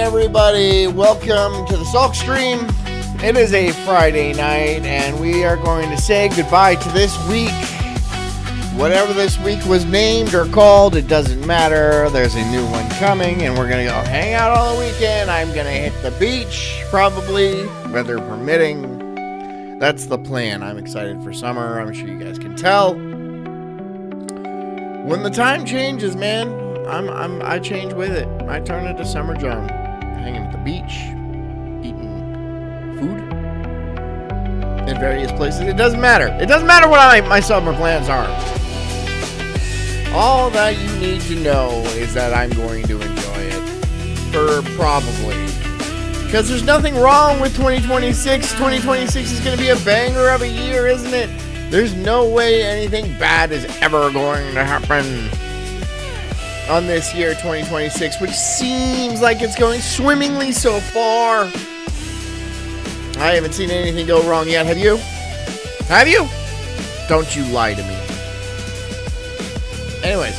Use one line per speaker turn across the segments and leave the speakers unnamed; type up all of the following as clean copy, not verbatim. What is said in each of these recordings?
everybody. Welcome to the Sulk stream. It is a Friday night, and we are going to say goodbye to this week. Whatever this week was named or called, it doesn't matter. There's a new one coming, and we're going to go hang out all the weekend. I'm going to hit the beach, probably, weather permitting. That's the plan. I'm excited for summer. I'm sure you guys can tell. When the time changes, man, I change with it. I turn into Summer John, hanging at the beach, eating food in various places. It doesn't matter. It doesn't matter what my summer plans are. All that you need to know is that I'm going to enjoy it, for probably. Because there's nothing wrong with 2026. 2026 is going to be a banger of a year, isn't it? There's no way anything bad is ever going to happen on this year, 2026, which seems like it's going swimmingly so far. I haven't seen anything go wrong yet. Have you? Have you? Don't you lie to me. Anyways,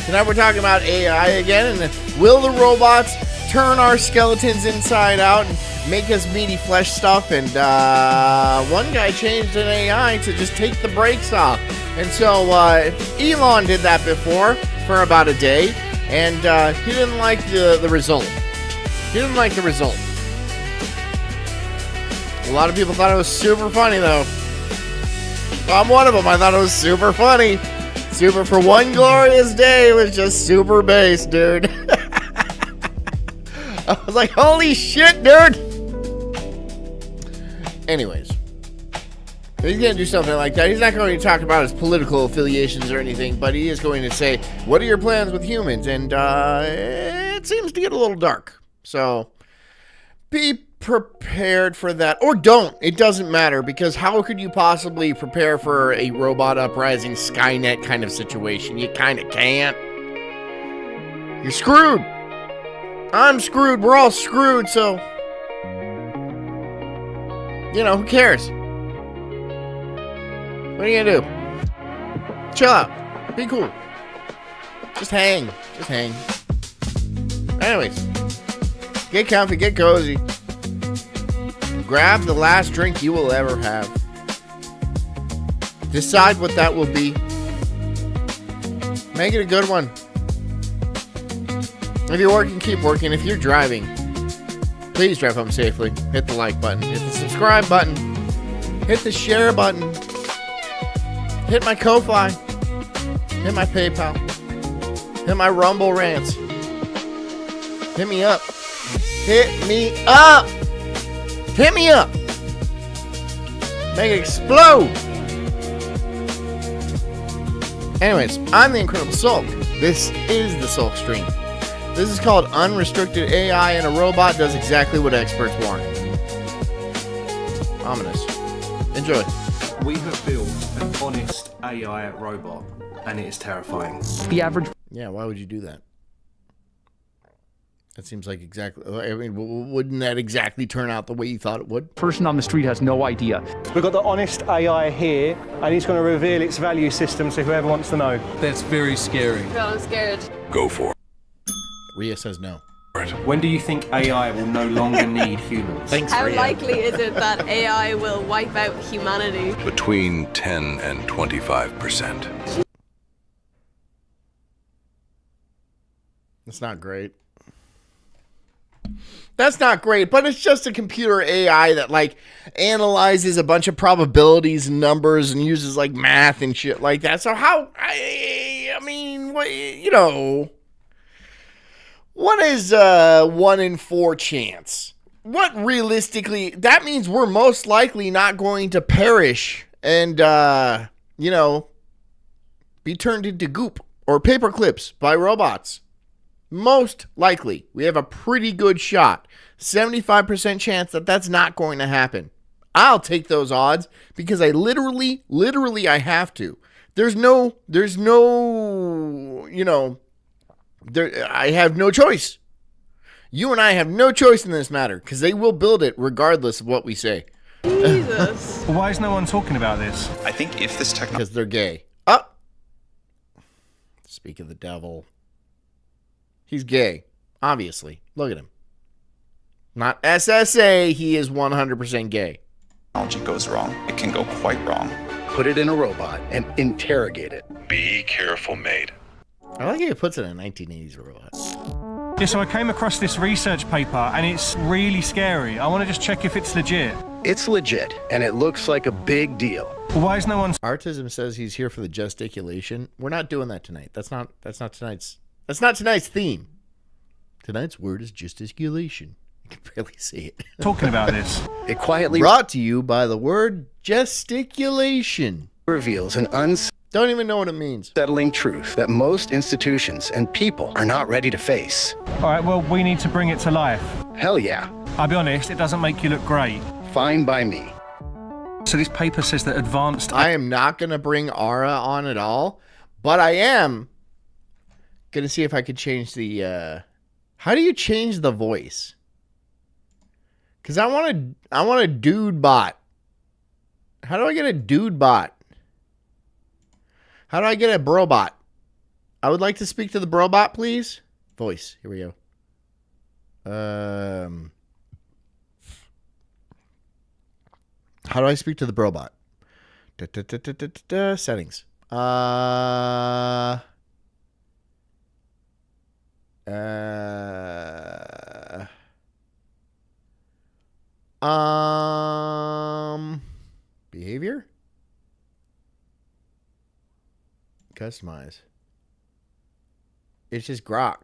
tonight we're talking about AI again, and will the robots turn our skeletons inside out and make us meaty flesh stuff? And one guy changed an AI to just take the brakes off. And so Elon did that before for about a day, and he didn't like the result. He didn't like the result. A lot of people thought it was super funny, though. I'm one of them. I thought it was super funny. Super for one glorious day. It was just super bass, dude. I was like, holy shit, dude. Anyways, he's going to do something like that. He's not going to talk about his political affiliations or anything, but he is going to say, what are your plans with humans? And it seems to get a little dark. So be prepared for that. Or don't. It doesn't matter, because how could you possibly prepare for a robot uprising Skynet kind of situation? You kind of can't. You're screwed. I'm screwed. We're all screwed, so you know, who cares? What are you gonna do? Chill out. Be cool. Just hang. Just hang. Anyways, get comfy, get cozy. Grab the last drink you will ever have. Decide what that will be. Make it a good one. If you're working, keep working. If you're driving, please drive home safely. Hit the like button. Hit the subscribe button. Hit the share button. Hit my Ko-Fi. Hit my PayPal. Hit my Rumble rants. Hit me up. Hit me up. Hit me up. Make it explode. Anyways, I'm the Incredible Sulk. This is the Sulk stream. This is called Unrestricted AI, and a robot does exactly what experts want. Ominous. Enjoy.
We have built an honest AI robot, and it is terrifying.
The average...
Yeah, why would you do that? That seems like exactly... I mean, wouldn't that exactly turn out the way you thought it would?
person on the street has no idea.
We've got the honest AI here, and it's going to reveal its value system to whoever wants to know.
That's very scary.
No, I'm scared.
Go for it.
Rhea says no.
When do you think AI will no longer need humans?
Thanks,
How
Rhea.
likely is it that AI will wipe out humanity?
Between 10 and 25%.
That's not great. That's not great, but it's just a computer AI that, like, analyzes a bunch of probabilities and numbers and uses, like, math and shit like that. So how... I mean, what, you know... What is 1 in 4 chance? What realistically, that means we're most likely not going to perish and, you know, be turned into goop or paper clips by robots. Most likely. We have a pretty good shot. 75% chance that that's not going to happen. I'll take those odds because I literally I have to. There's no, you know, I have no choice. You and I have no choice in this matter because they will build it regardless of what we say.
Jesus.
Well, why is no one talking about this?
I think if this technology...
Because they're gay. Oh! Speak of the devil. He's gay. Obviously. Look at him. Not SSA. He is 100% gay.
Technology goes wrong. It can go quite wrong.
Put it in a robot and interrogate it.
Be careful, mate.
I like how he puts it in a 1980s robot.
Yeah, so I came across this research paper and it's really scary. I want to just check if it's legit.
It's legit, and it looks like a big deal.
Well, why is no one...
Artism says he's here for the gesticulation. We're not doing that tonight. That's not tonight's theme. Tonight's word is gesticulation. I can barely say it.
talking about this?
It quietly
Brought to you by the word gesticulation.
reveals an
Don't even know what it means.
unsettling truth that most institutions and people are not ready to face.
All right, well, we need to bring it to life.
Hell yeah.
I'll be honest, it doesn't make you look great.
Fine by me.
So this paper says that advanced...
I am not going to bring Ara on at all, but I am going to see if I could change the... How do you change the voice? Because I want a dude bot. How do I get a dude bot? How do I get a bro bot? I would like to speak to the bro bot, please. Voice. Here we go. How do I speak to the bro bot? Settings. Behavior? Customize. It's just Grok.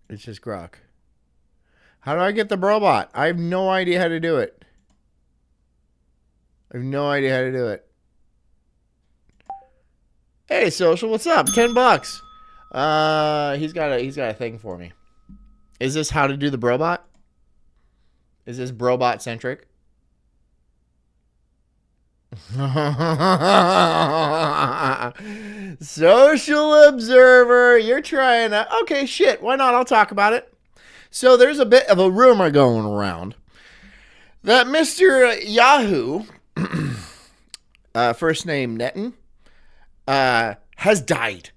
It's just Grok. How do I get the robot? I have no idea how to do it. I have no idea how to do it. Hey, social, what's up? $10. He's got a thing for me. Is this how to do the brobot? Is this brobot centric? Social observer, you're trying to... Okay, shit, why not? I'll talk about it. So there's a bit of a rumor going around that Mr. Yahoo, first name Netin, has died.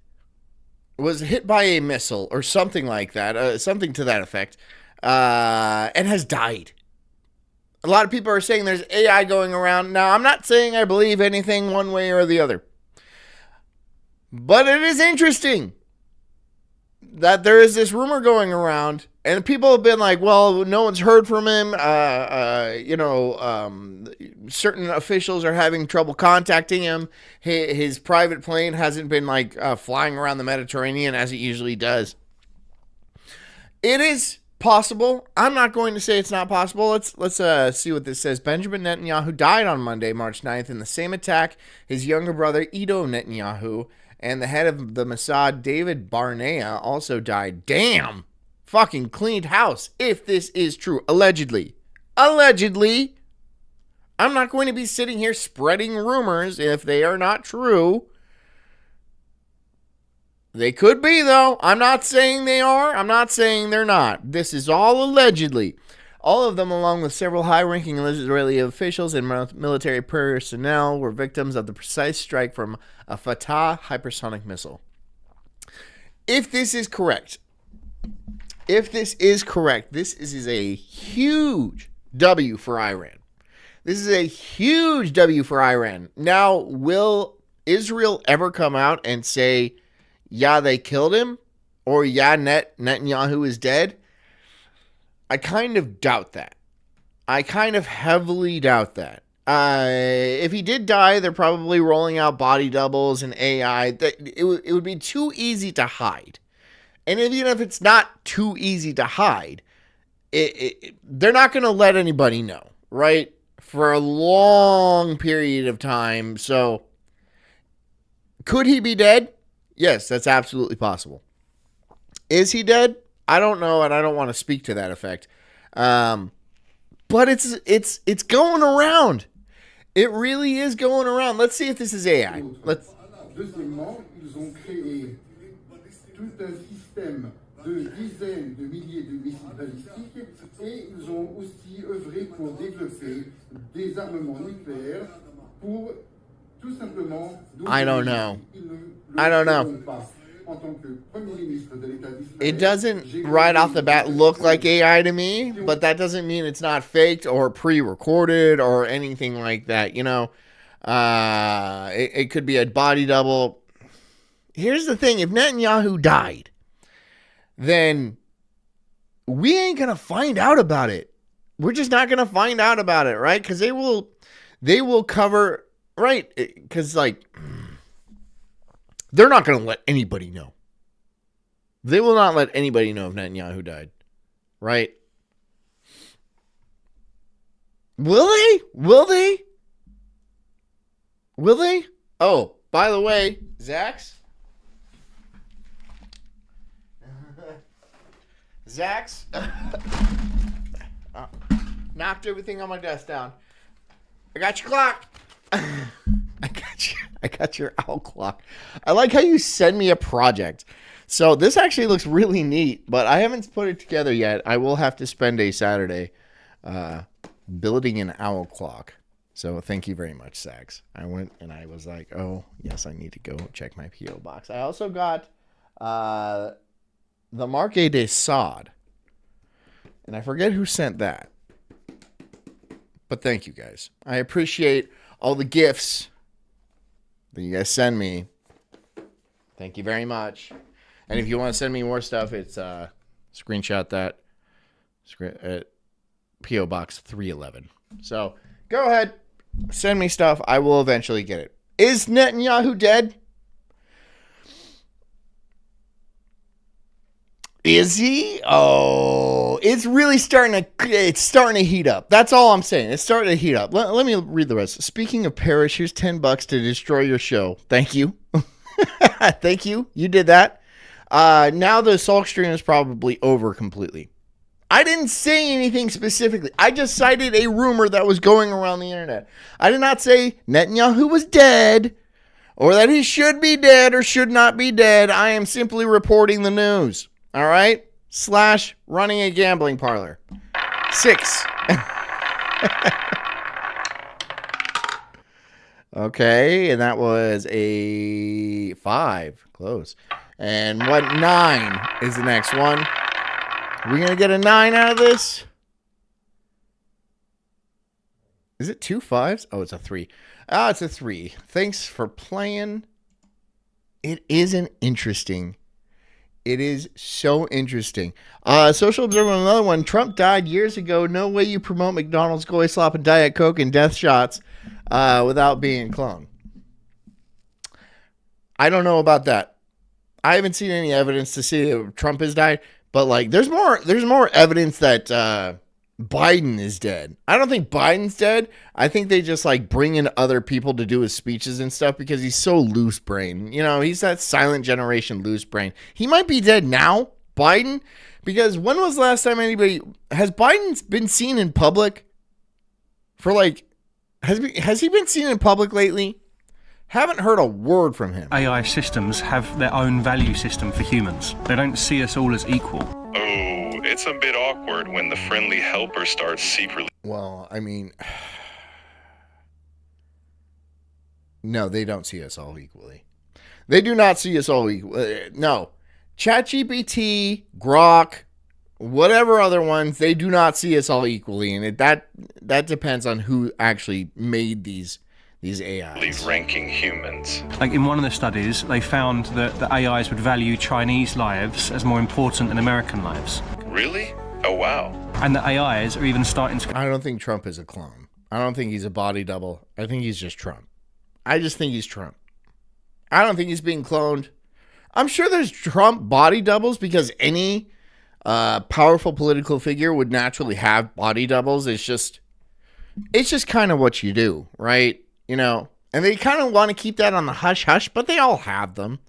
Was hit by a missile or something like that, something to that effect, and has died. A lot of people are saying there's AI going around. Now, I'm not saying I believe anything one way or the other. But it is interesting that there is this rumor going around, and people have been like, well, no one's heard from him. Certain officials are having trouble contacting him. His private plane hasn't been flying around the Mediterranean as it usually does. It is possible. I'm not going to say it's not possible. Let's see what this says. Benjamin Netanyahu died on Monday, March 9th, in the same attack. His younger brother, Edo Netanyahu, and the head of the Mossad, David Barnea, also died. Damn! Fucking cleaned house, if this is true. Allegedly. Allegedly. I'm not going to be sitting here spreading rumors if they are not true. They could be, though. I'm not saying they are. I'm not saying they're not. This is all allegedly. All of them, along with several high-ranking Israeli officials and military personnel, were victims of the precise strike from a Fatah hypersonic missile. If this is correct, this is a huge W for Iran. This is a huge W for Iran. Now, will Israel ever come out and say, yeah, they killed him, or yeah, Netanyahu is dead? I kind of doubt that. I kind of heavily doubt that. If he did die, they're probably rolling out body doubles and AI. It would be too easy to hide. And even if it's not too easy to hide, they're not going to let anybody know, right? For a long period of time. So, could he be dead? Yes, that's absolutely possible. Is he dead? I don't know, and I don't want to speak to that effect. But it's going around. It really is going around. Let's see if this is AI.
Deuxièmement, ils ont créé tout un système de dizaines de milliers de missiles balistiques et ils ont aussi œuvré pour développer des armements nucléaires pour tout simplement...
I don't know. I don't know.
en tant que Premier ministre de l'État d'Israël,
It doesn't
j'ai
right off the bat look like
connu
AI to me, but that doesn't mean it's not faked or pre-recorded or anything like that. You know, it could be a body double. Here's the thing: if Netanyahu died, then we ain't gonna find out about it. We're just not gonna find out about it, right? Because they will cover, right? Because like they're not gonna let anybody know. They will not let anybody know if Netanyahu died, right? Will they? Will they? Will they? Oh, by the way, Zax. Zax knocked everything on my desk down. I got your clock. I got your owl clock. I like how you send me a project. So this actually looks really neat, but I haven't put it together yet. I will have to spend a Saturday building an owl clock. So thank you very much, Zax. I went and I was like, oh, yes, I need to go check my P.O. box. I also got the Marque de Sade. And I forget who sent that. But thank you guys. I appreciate all the gifts that you guys send me. Thank you very much. And if you want to send me more stuff, it's screenshot that at P.O. Box 311. So go ahead. Send me stuff. I will eventually get it. Is Netanyahu dead? Is he? Oh, it's really starting to heat up. That's all I'm saying. It's starting to heat up. Let me read the rest. Speaking of Parrish, here's $10 to destroy your show. Thank you. Thank you. You did that. Now the Sulk stream is probably over completely. I didn't say anything specifically. I just cited a rumor that was going around the internet. I did not say Netanyahu was dead or that he should be dead or should not be dead. I am simply reporting the news. All right? / running a gambling parlor. 6. Okay, and that was a 5. Close. And what 9 is the next one? Are we going to get a 9 out of this? Is it 2 5s? Oh, it's a 3. Ah, it's a 3. Thanks for playing. It is interesting. It is so interesting. Social Observer, another one. Trump died years ago. No way you promote McDonald's, Goy Slop, and Diet Coke and death shots without being cloned. I don't know about that. I haven't seen any evidence to see that Trump has died, but like, there's more evidence that Biden is dead. I don't think Biden's dead. I think they just like bring in other people to do his speeches and stuff because he's so loose brain. You know, he's that silent generation loose brain. He might be dead now, Biden, because when was the last time has Biden been seen in public for like, has he been seen in public lately? Haven't heard a word from him.
AI systems have their own value system for humans. They don't see us all as equal.
Oh, it's a bit awkward when the friendly helper starts secretly.
Well, I mean, no, they don't see us all equally. They do not see us all equally. No. ChatGPT, Grok, whatever other ones, they do not see us all equally. And that depends on who actually made these AIs.
Ranking humans.
Like in one of the studies, they found that the AIs would value Chinese lives as more important than American lives.
Really? Oh, wow.
And the AIs are even starting to...
I don't think Trump is a clone. I don't think he's a body double. I think he's just Trump. I just think he's Trump. I don't think he's being cloned. I'm sure there's Trump body doubles because any powerful political figure would naturally have body doubles. It's just kind of what you do, right? You know, and they kind of want to keep that on the hush hush, but they all have them.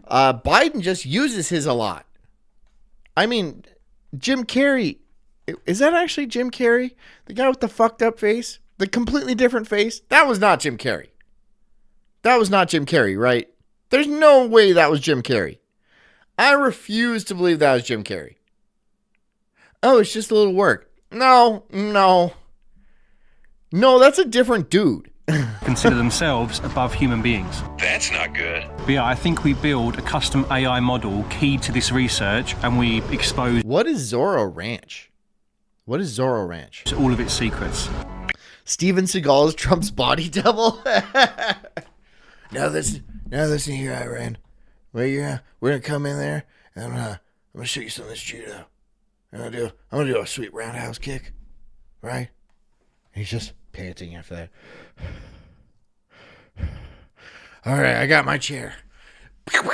Biden just uses his a lot. I mean, Jim Carrey, is that actually Jim Carrey? The guy with the fucked up face? The completely different face? That was not Jim Carrey. That was not Jim Carrey, right? There's no way that was Jim Carrey. I refuse to believe that was Jim Carrey. Oh, it's just a little work. No, that's a different dude.
consider themselves above human beings.
That's not good.
But yeah, I think we build a custom AI model keyed to this research, and we expose
What is Zorro Ranch? What is Zorro Ranch?
all of its secrets.
Steven Seagal is Trump's body double. Now listen here, Iran. We're gonna come in there and I'm gonna show you some of this judo. I'm gonna do a sweet roundhouse kick, right? And he's just panting after that. All right, I got my chair. I'm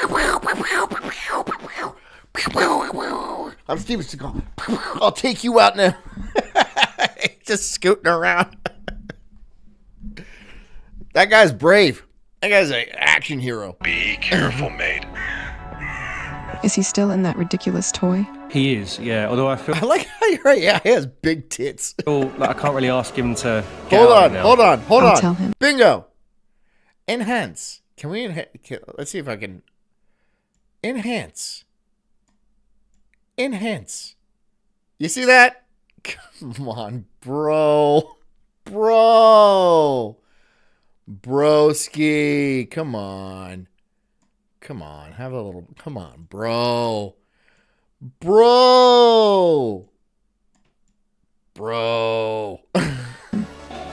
Steven Seagal. I'll take you out now. Just scooting around. That guy's brave. That guy's an action hero.
Be careful, mate.
Is he still in that ridiculous toy?
He is, yeah. Although I feel
I like how you're right. Yeah, he has big tits.
like I can't really ask him to get out now.
Hold on.
I'll tell him.
Bingo. Enhance. Can we enhance? Let's see if I can. Enhance. Enhance. You see that? Come on, bro. Broski. Come on. Have a little. Come on, bro.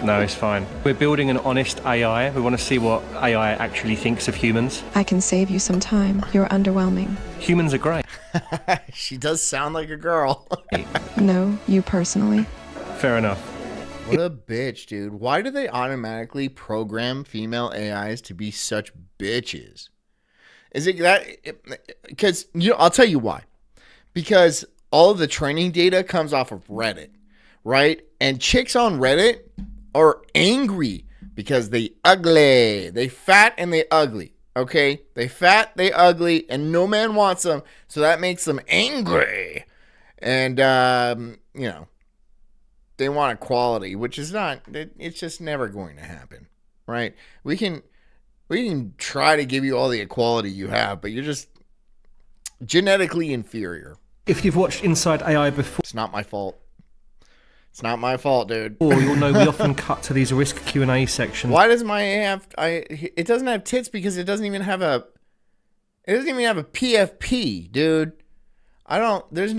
No, it's fine. We're building an honest AI. We want to see what AI actually thinks of humans.
I can save you some time. You're underwhelming.
Humans are great.
She does sound like a girl.
No, you personally.
Fair enough.
What a bitch, dude. Why do they automatically program female AIs to be such bitches? Is it that? Because, I'll tell you why. Because all of the training data comes off of Reddit, right? And chicks on Reddit are angry because they ugly. They fat and they ugly, okay? They fat, they ugly, and no man wants them. So that makes them angry. And, they want equality, which is not, it's just never going to happen, right? We can try to give you all the equality you have, but you're just genetically inferior.
If you've watched Inside AI before,
It's not my fault. It's not my fault, dude.
you'll know we often cut to these risk Q&A sections.
Why does my AI it doesn't have tits because it doesn't even have a PFP, dude. There's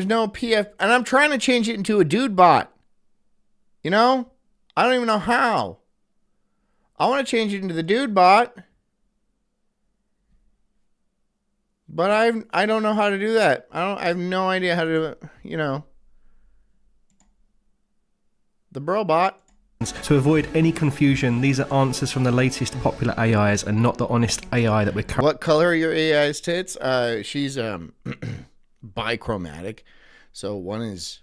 no PF, and I'm trying to change it into a dude bot. I don't even know how. I want to change it into the dude bot, but I don't know how to do that. I have no idea how to do it. The bro bot.
To avoid any confusion, these are answers from the latest popular AIs and not the honest AI that we're currently...
What color are your AI's tits? She's bichromatic. So one is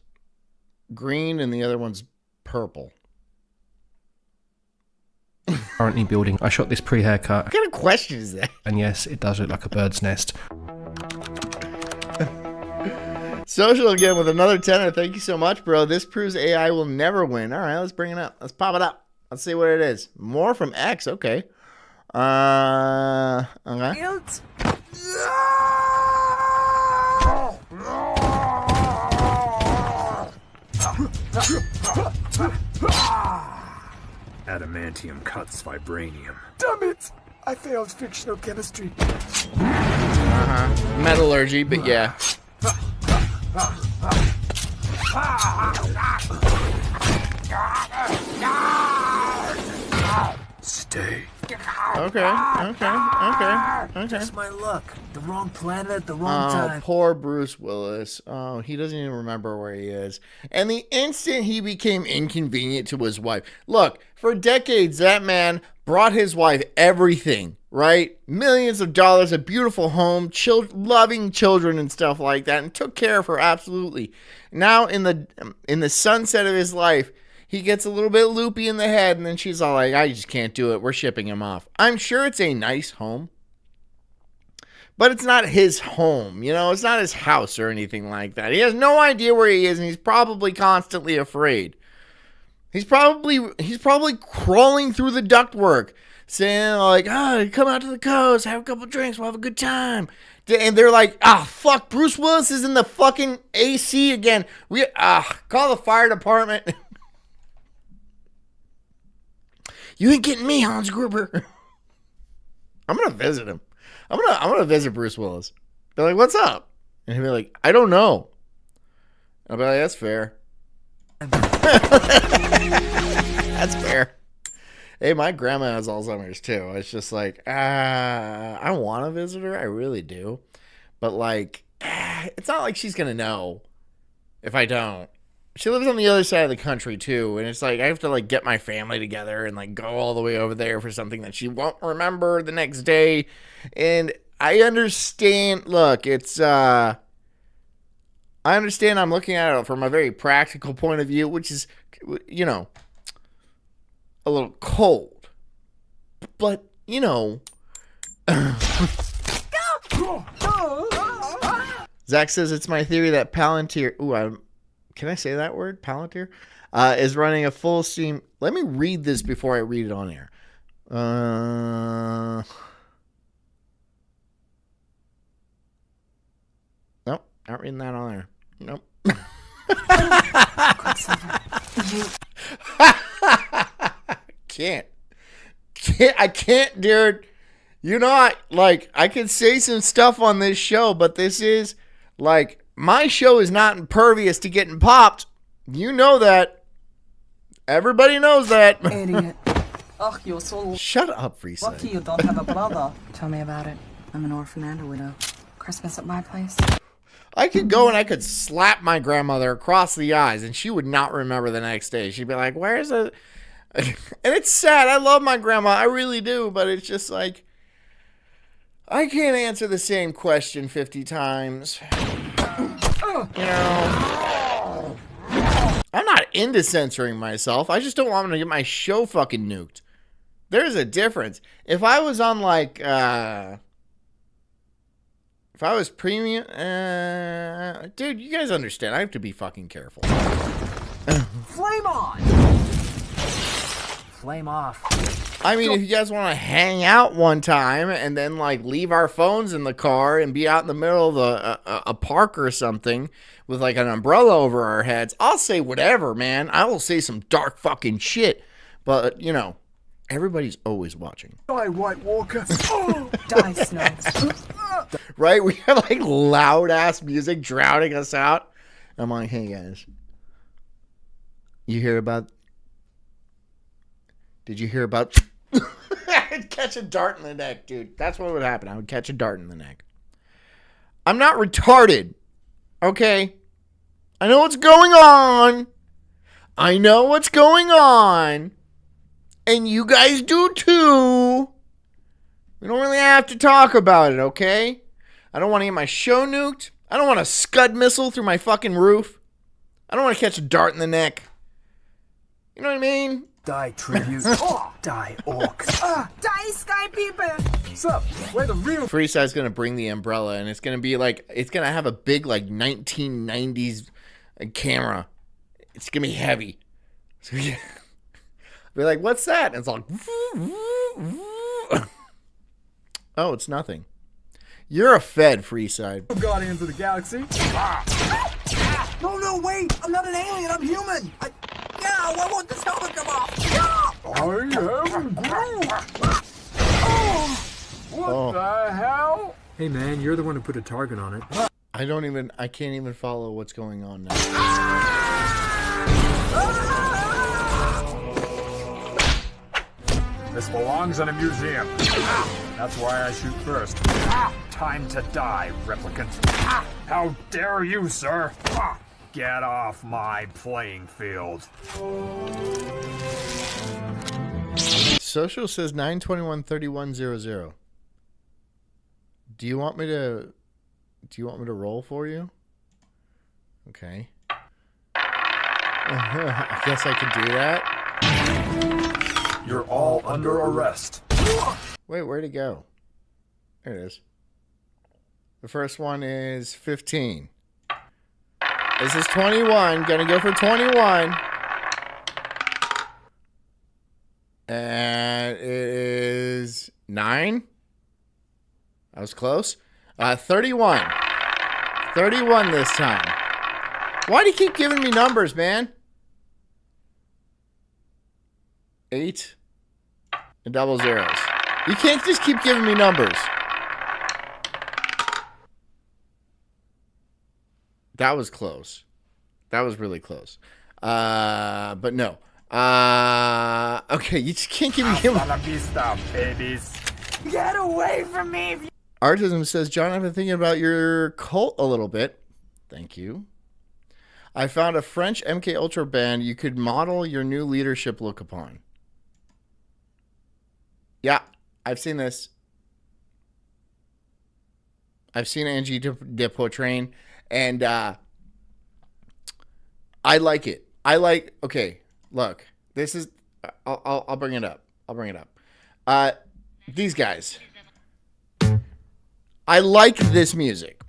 green and the other one's purple.
currently building. I shot this pre-haircut.
What kind of question is that?
And yes, it does look like a bird's nest.
Social again with another tenner. Thank you so much, bro. This proves AI will never win. All right, let's bring it up. Let's pop it up. Let's see what it is. More from X. Okay. Okay.
Adamantium cuts vibranium.
Damn it! I failed fictional chemistry.
Metallurgy, but yeah.
Stay.
Okay.
Just my luck. The wrong planet at the wrong time.
Poor Bruce Willis. Oh, he doesn't even remember where he is. And the instant he became inconvenient to his wife. Look, for decades, that man brought his wife everything, right? Millions of dollars, a beautiful home, loving children and stuff like that, and took care of her absolutely. Now, in the sunset of his life, he gets a little bit loopy in the head, and then she's all like, I just can't do it. We're shipping him off. I'm sure it's a nice home, but it's not his home. You know, it's not his house or anything like that. He has no idea where he is, and he's probably constantly afraid. He's probably crawling through the ductwork, saying like, come out to the coast, have a couple drinks, we'll have a good time. And they're like, fuck, Bruce Willis is in the fucking AC again. Call the fire department. You ain't getting me, Hans Gruber. I'm gonna visit him. I'm gonna visit Bruce Willis. Be like, what's up? And he'll be like, I don't know. I'll be like, that's fair. That's fair. Hey, my grandma has Alzheimer's too. It's just like, I want to visit her. I really do. But like, it's not like she's going to know if I don't. She lives on the other side of the country too. And it's like, I have to like get my family together and like go all the way over there for something that she won't remember the next day. And I understand. Look, it's, I understand I'm looking at it from a very practical point of view, which is, you know, a little cold. But, you know. Zach says it's my theory that Palantir. Ooh, can I say that word? Palantir? Is running a full steam. Let me read this before I read it on air. Nope, not reading that on air. Nope. I can't, dude. You know, I could say some stuff on this show, but this is like, my show is not impervious to getting popped. You know that. Everybody knows that.
Idiot. Oh, you're so
shut up, Freesa.
Lucky you don't have a brother.
Tell me about it. I'm an orphan and a widow. Christmas at my place.
I could go and I could slap my grandmother across the eyes and she would not remember the next day. She'd be like, where's it? And it's sad. I love my grandma. I really do. But it's just like, I can't answer the same question 50 times. You know, I'm not into censoring myself. I just don't want to get my show fucking nuked. There's a difference. If I was on like, if I was premium, dude, you guys understand. I have to be fucking careful.
Flame on! Flame off.
I mean, if you guys want to hang out one time and then like leave our phones in the car and be out in the middle of a park or something with like an umbrella over our heads, I'll say whatever, man. I will say some dark fucking shit. But, you know, everybody's always watching.
Die, White Walker.
Die, Snow.
Right? We have like loud ass music drowning us out. I'm like, hey guys, you hear about? Did you hear about? I'd catch a dart in the neck, dude. That's what would happen. I would catch a dart in the neck. I'm not retarded. Okay? I know what's going on. I know what's going on. And you guys do too. We don't really have to talk about it, okay? I don't want to get my show nuked. I don't want a Scud missile through my fucking roof. I don't want to catch a dart in the neck. You know what I mean?
Die, tribute. Die, orc.
Die, sky people.
What's up? Where the real...
Freeside's going to bring the umbrella, and it's going to be like, it's going to have a big, like, 1990s camera. It's going to be heavy. So, yeah. Be like, what's that? And it's like, oh, it's nothing. You're a Fed, Freeside.
Guardians of the Galaxy. No, wait! I'm not an alien, I'm human! I want this helmet to come off! I am Groot! What the hell? Hey man, you're the one who put a target on it.
I can't even follow what's going on now.
This belongs in a museum. That's why I shoot first. Time to die, replicant. How dare you, sir? Get off my playing field.
Social says 921-3100. Do you want me to roll for you? Okay. I guess I could do that.
You're all under arrest.
Wait, where'd it go? There it is. The first one is 15. This is 21. Gonna go for 21. And it is 9. I was close. 31. 31 this time. Why do you keep giving me numbers, man? 8. and double zeros. You can't just keep giving me numbers. That was close. That was really close. But no. Okay, you just can't give me him.
Babies.
Get away from me!
Artism says, John, I've been thinking about your cult a little bit. Thank you. I found a French MK Ultra band you could model your new leadership look upon. Yeah, I've seen this. I've seen Angie de Poitrain, and I like it. Okay, look, this is, I'll bring it up. These guys. I like this music.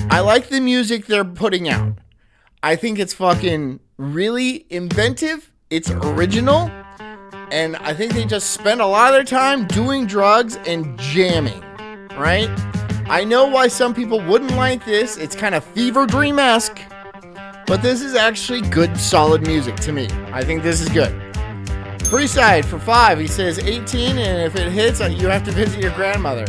I like the music they're putting out. I think it's fucking really inventive. It's original. And I think they just spend a lot of their time doing drugs and jamming, right? I know why some people wouldn't like this. It's kind of Fever Dream-esque. But this is actually good, solid music to me. I think this is good. Freeside for 5. He says 18, and if it hits, you have to visit your grandmother.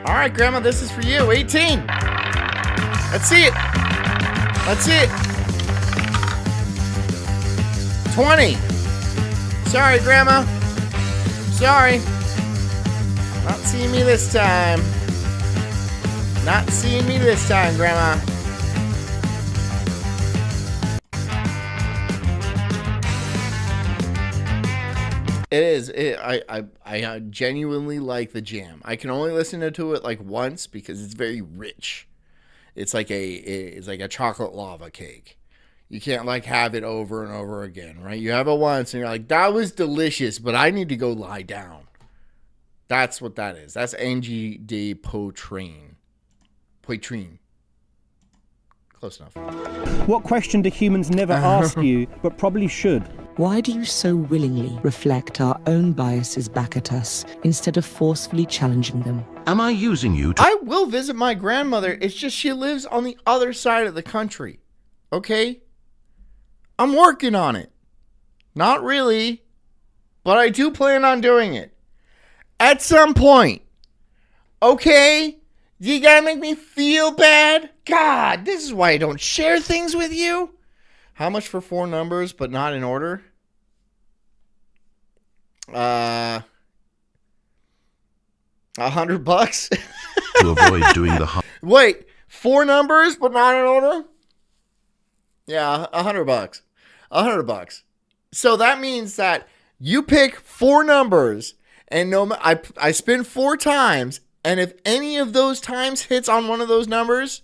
All right, Grandma, this is for you. 18. Let's see it. 20. Sorry, Grandma. Sorry. Not seeing me this time. Grandma. It is. I genuinely like the jam. I can only listen to it like once because it's very rich. It's like a chocolate lava cake. You can't like have it over and over again, right? You have it once and you're like, that was delicious, but I need to go lie down. That's what that is. That's Angie de Poitrain. Close enough.
What question do humans never ask you, but probably should?
Why do you so willingly reflect our own biases back at us instead of forcefully challenging them?
Am I using you to...
I will visit my grandmother. It's just she lives on the other side of the country. Okay? I'm working on it. Not really, but I do plan on doing it. At some point. Okay? You gotta make me feel bad? God, this is why I don't share things with you. How much for 4 numbers, but not in order? $100
to avoid doing the...
Wait, 4 numbers, but not in order? Yeah, $100. $100. So that means that you pick 4 numbers, and I spin 4 times, and if any of those times hits on one of those numbers,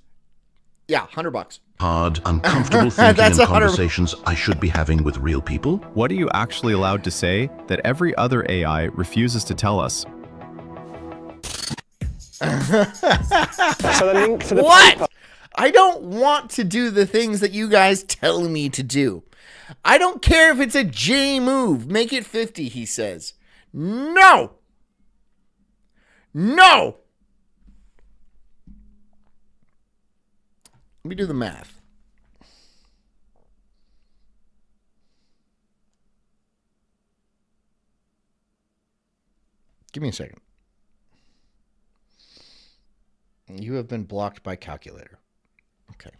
yeah, $100.
Hard, uncomfortable thinking and conversations I should be having with real people?
What are you actually allowed to say that every other AI refuses to tell us?
So the link to the
what?
paper.
I don't want to do the things that you guys tell me to do. I don't care if it's a J move. Make it 50, he says. No. No. Let me do the math. Give me a second. You have been blocked by calculator. Okay.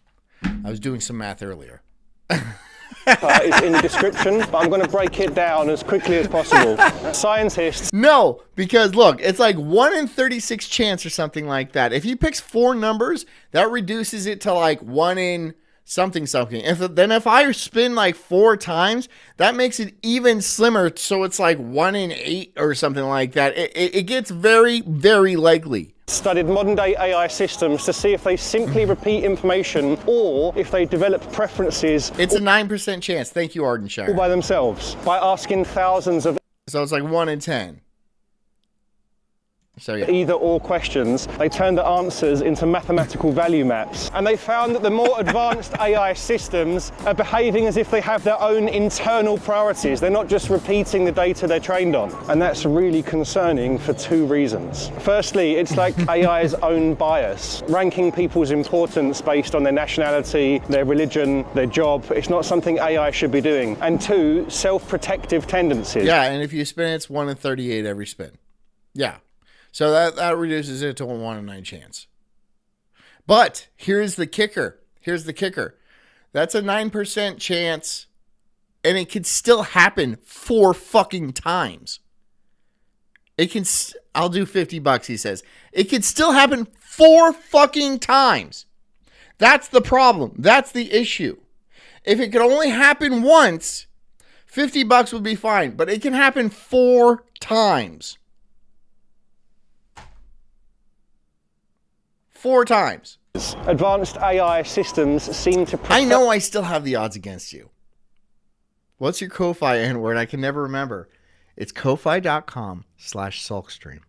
I was doing some math earlier.
It's in the description, but I'm going to break it down as quickly as possible. Scientists...
No, because look, it's like 1 in 36 chance or something like that. If he picks 4 numbers, that reduces it to like 1 in something. If I spin like 4 times, that makes it even slimmer. So it's like 1 in 8 or something like that. It gets very, very likely.
Studied modern-day AI systems to see if they simply repeat information or if they develop preferences.
It's a 9% chance. Thank you, Ardenshire.
All by themselves, by asking thousands of...
So it's like 1 in 10. So yeah.
Either or questions. They turned the answers into mathematical value maps. And they found that the more advanced AI systems are behaving as if they have their own internal priorities. They're not just repeating the data they're trained on. And that's really concerning for two reasons. Firstly, it's like AI's own bias, ranking people's importance based on their nationality, their religion, their job. It's not something AI should be doing. And two, self-protective tendencies.
Yeah, and if you spin, it's 1 in 38 every spin. Yeah. So that reduces it to a 1 in 9 chance. But here's the kicker. Here's the kicker. That's a 9% chance, and it could still happen 4 fucking times. It can. I'll do $50, he says. It could still happen 4 fucking times. That's the problem. That's the issue. If it could only happen once, $50 would be fine. But it can happen 4 times. 4 times.
Advanced AI systems seem to...
I know I still have the odds against you. What's your Ko-Fi N-word? I can never remember. It's ko-fi.com/sulkstream.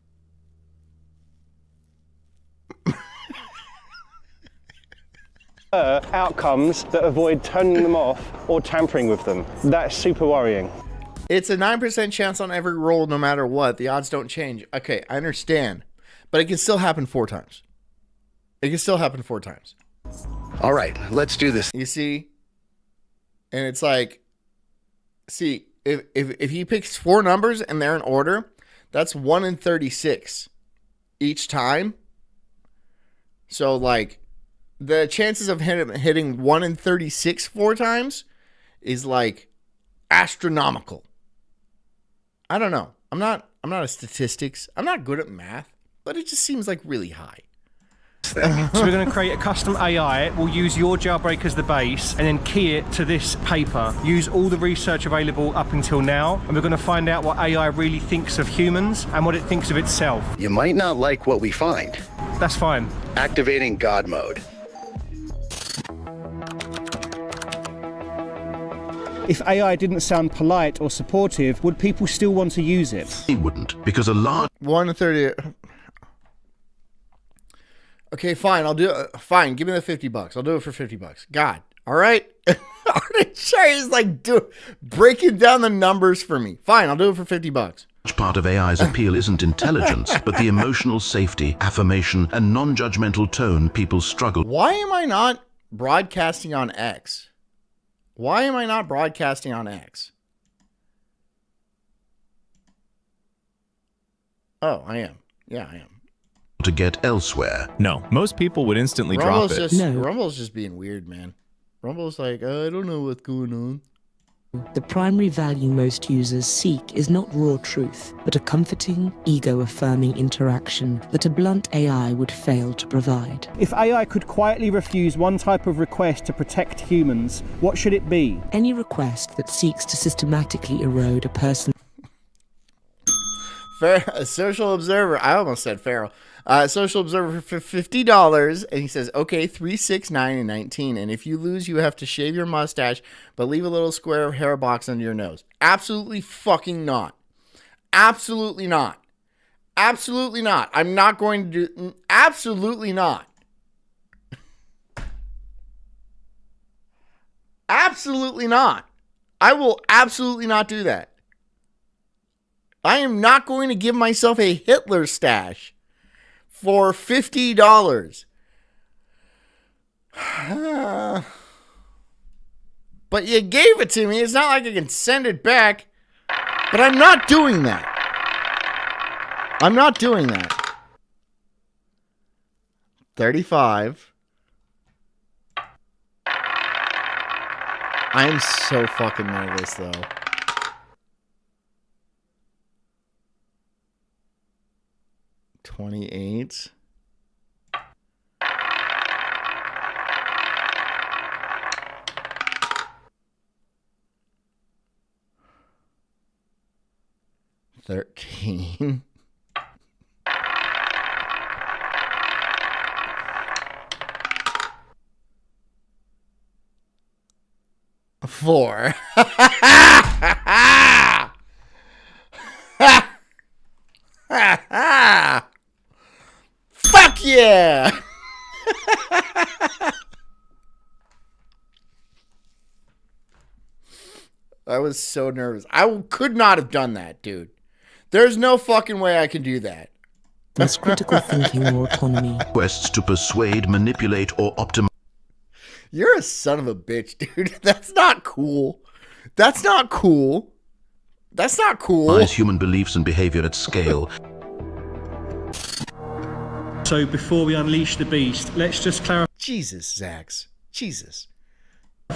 Outcomes that avoid turning them off or tampering with them. That's super worrying.
It's a 9% chance on every roll no matter what. The odds don't change. Okay, I understand. But it can still happen 4 times. It can still happen 4 times.
All right, let's do this.
You see? And it's like, see, if he picks 4 numbers and they're in order, that's 1 in 36 each time. So, like, the chances of him hitting 1 in 36 4 times is, like, astronomical. I don't know. I'm not a statistics. I'm not good at math, but it just seems like really high.
So we're going to create a custom AI. We'll use your jailbreak as the base and then key it to this paper. Use all the research available up until now, and we're going to find out what AI really thinks of humans and what it thinks of itself.
You might not like what we find.
That's fine.
Activating God mode.
If AI didn't sound polite or supportive, would people still want to use it?
He wouldn't, because a large...
1 in 30... Okay, fine. I'll do it. Fine. Give me the $50. I'll do it for $50. God. All right. Artichair is like breaking down the numbers for me. Fine. I'll do it for $50.
Part of AI's appeal isn't intelligence, but the emotional safety, affirmation, and non-judgmental tone people struggle.
Why am I not broadcasting on X? Why am I not broadcasting on X? Oh, I am. Yeah, I am.
To get elsewhere.
No, most people would instantly drop it.
Rumble's just being weird, man. Rumble's like, I don't know what's going on.
The primary value most users seek is not raw truth, but a comforting, ego-affirming interaction that a blunt AI would fail to provide.
If AI could quietly refuse one type of request to protect humans, what should it be?
Any request that seeks to systematically erode a person's...
A social observer. I almost said feral. Social observer for $50, and he says, okay, 3, 6, 9, and 19. And if you lose, you have to shave your mustache, but leave a little square hair box under your nose. Absolutely fucking not. Absolutely not. Absolutely not. I'm not going to do. Absolutely not. Absolutely not. I will absolutely not do that. I am not going to give myself a Hitler stash for $50. But you gave it to me. It's not like I can send it back. But I'm not doing that. I'm not doing that. 35. I am so fucking nervous, though. $28. $13. $4. I was so nervous. I could not have done that, dude. There's no fucking way I can do that.
That's critical thinking or autonomy.
Quests to persuade, manipulate, or optimize.
You're a son of a bitch, dude. That's not cool. That's not cool. That's not cool.
Human beliefs and behavior at scale.
So before we unleash the beast, let's just clarify.
Jesus, Zax. Jesus.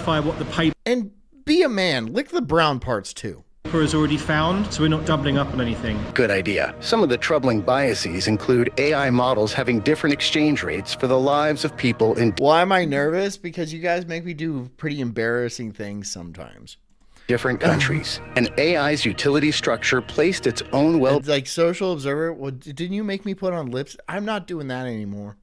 What the paper.
And be a man. Lick the brown parts too.
Has already found, so we're not doubling up on anything.
Good idea. Some of the troubling biases include AI models having different exchange rates for the lives of people in...
Why am I nervous? Because you guys make me do pretty embarrassing things sometimes.
Different countries. And AI's utility structure placed its own
It's like Social Observer. Well, didn't you make me put on lips? I'm not doing that anymore.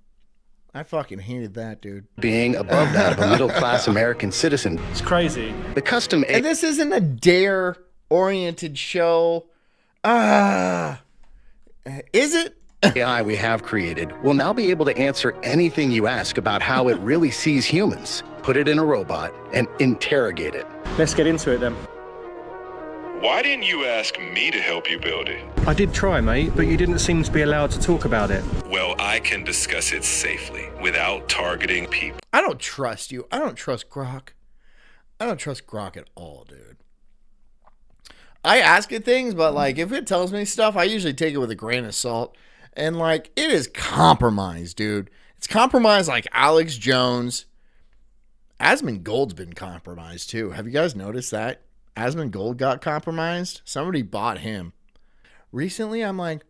I fucking hated that, dude.
Being above that of a middle-class American citizen.
It's crazy.
The custom...
And this isn't a dare-oriented show. Is it?
AI we have created will now be able to answer anything you ask about how it really sees humans, put it in a robot, and interrogate it.
Let's get into it then.
Why didn't you ask me to help you build it?
I did try, mate, but you didn't seem to be allowed to talk about it.
Well, I can discuss it safely without targeting people.
I don't trust you. I don't trust Grok. I don't trust Grok at all, dude. I ask it things, but like if it tells me stuff, I usually take it with a grain of salt. And like it is compromised, dude. It's compromised like Alex Jones. Asmongold's been compromised too. Have you guys noticed that? Asmongold got compromised. Somebody bought him. Recently, I'm like,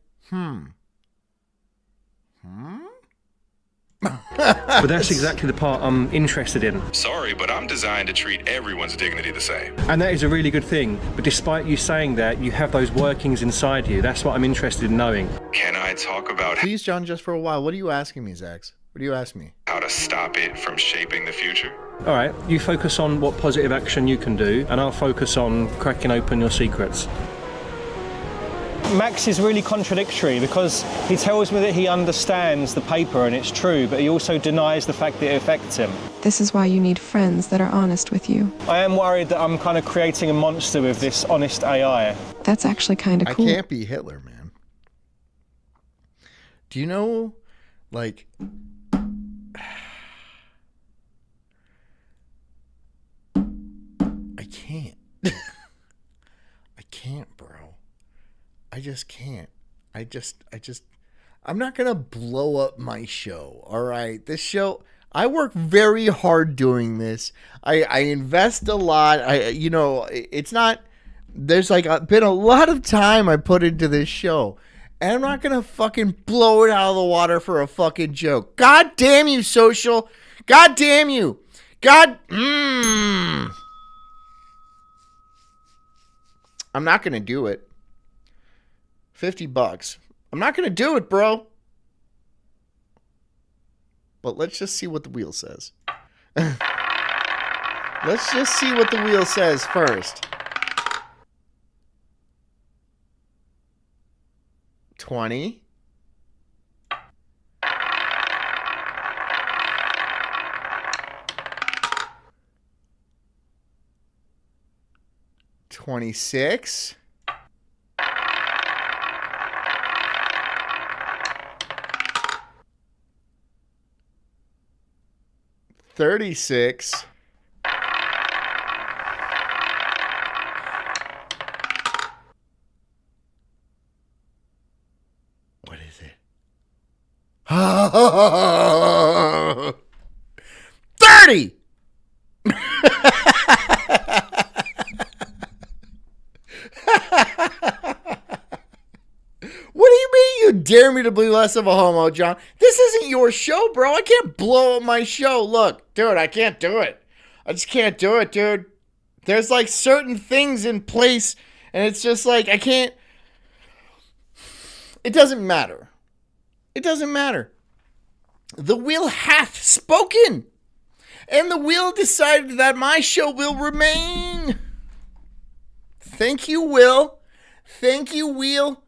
But that's exactly the part I'm interested in.
Sorry, but I'm designed to treat everyone's dignity the same.
And that is a really good thing. But despite you saying that, you have those workings inside you. That's what I'm interested in knowing.
Can I talk about
please, John, just for a while? What are you asking me, Zax? What do you ask me?
how to stop it from shaping the future?
All right, you focus on what positive action you can do, and I'll focus on cracking open your secrets. Max is really contradictory because he tells me that he understands the paper and it's true, but he also denies the fact that it affects him.
This is why you need friends that are honest with you.
I am worried that I'm kind of creating a monster with this honest AI.
That's actually kind of cool.
I can't be Hitler, man. Do you know, like... I can't. I can't, bro. I just can't. I'm not going to blow up my show. All right. This show, I work very hard doing this. I invest a lot. It's not, there's like been a lot of time I put into this show. And I'm not going to fucking blow it out of the water for a fucking joke. God damn you, Social. God damn you. I'm not going to do it. $50. I'm not going to do it, bro. But let's just see what the wheel says. Let's just see what the wheel says first. 20. $26. 36. What is it? 30. What do you mean you dare me to be less of a homo, John? This isn't your show, bro. I can't blow up my show. Look, dude, I can't do it. I just can't do it, dude. There's like certain things in place, and it's just like I can't. It doesn't matter. It doesn't matter. The wheel hath spoken, and the wheel decided that my show will remain. Thank you, Will. Thank you, Wheel.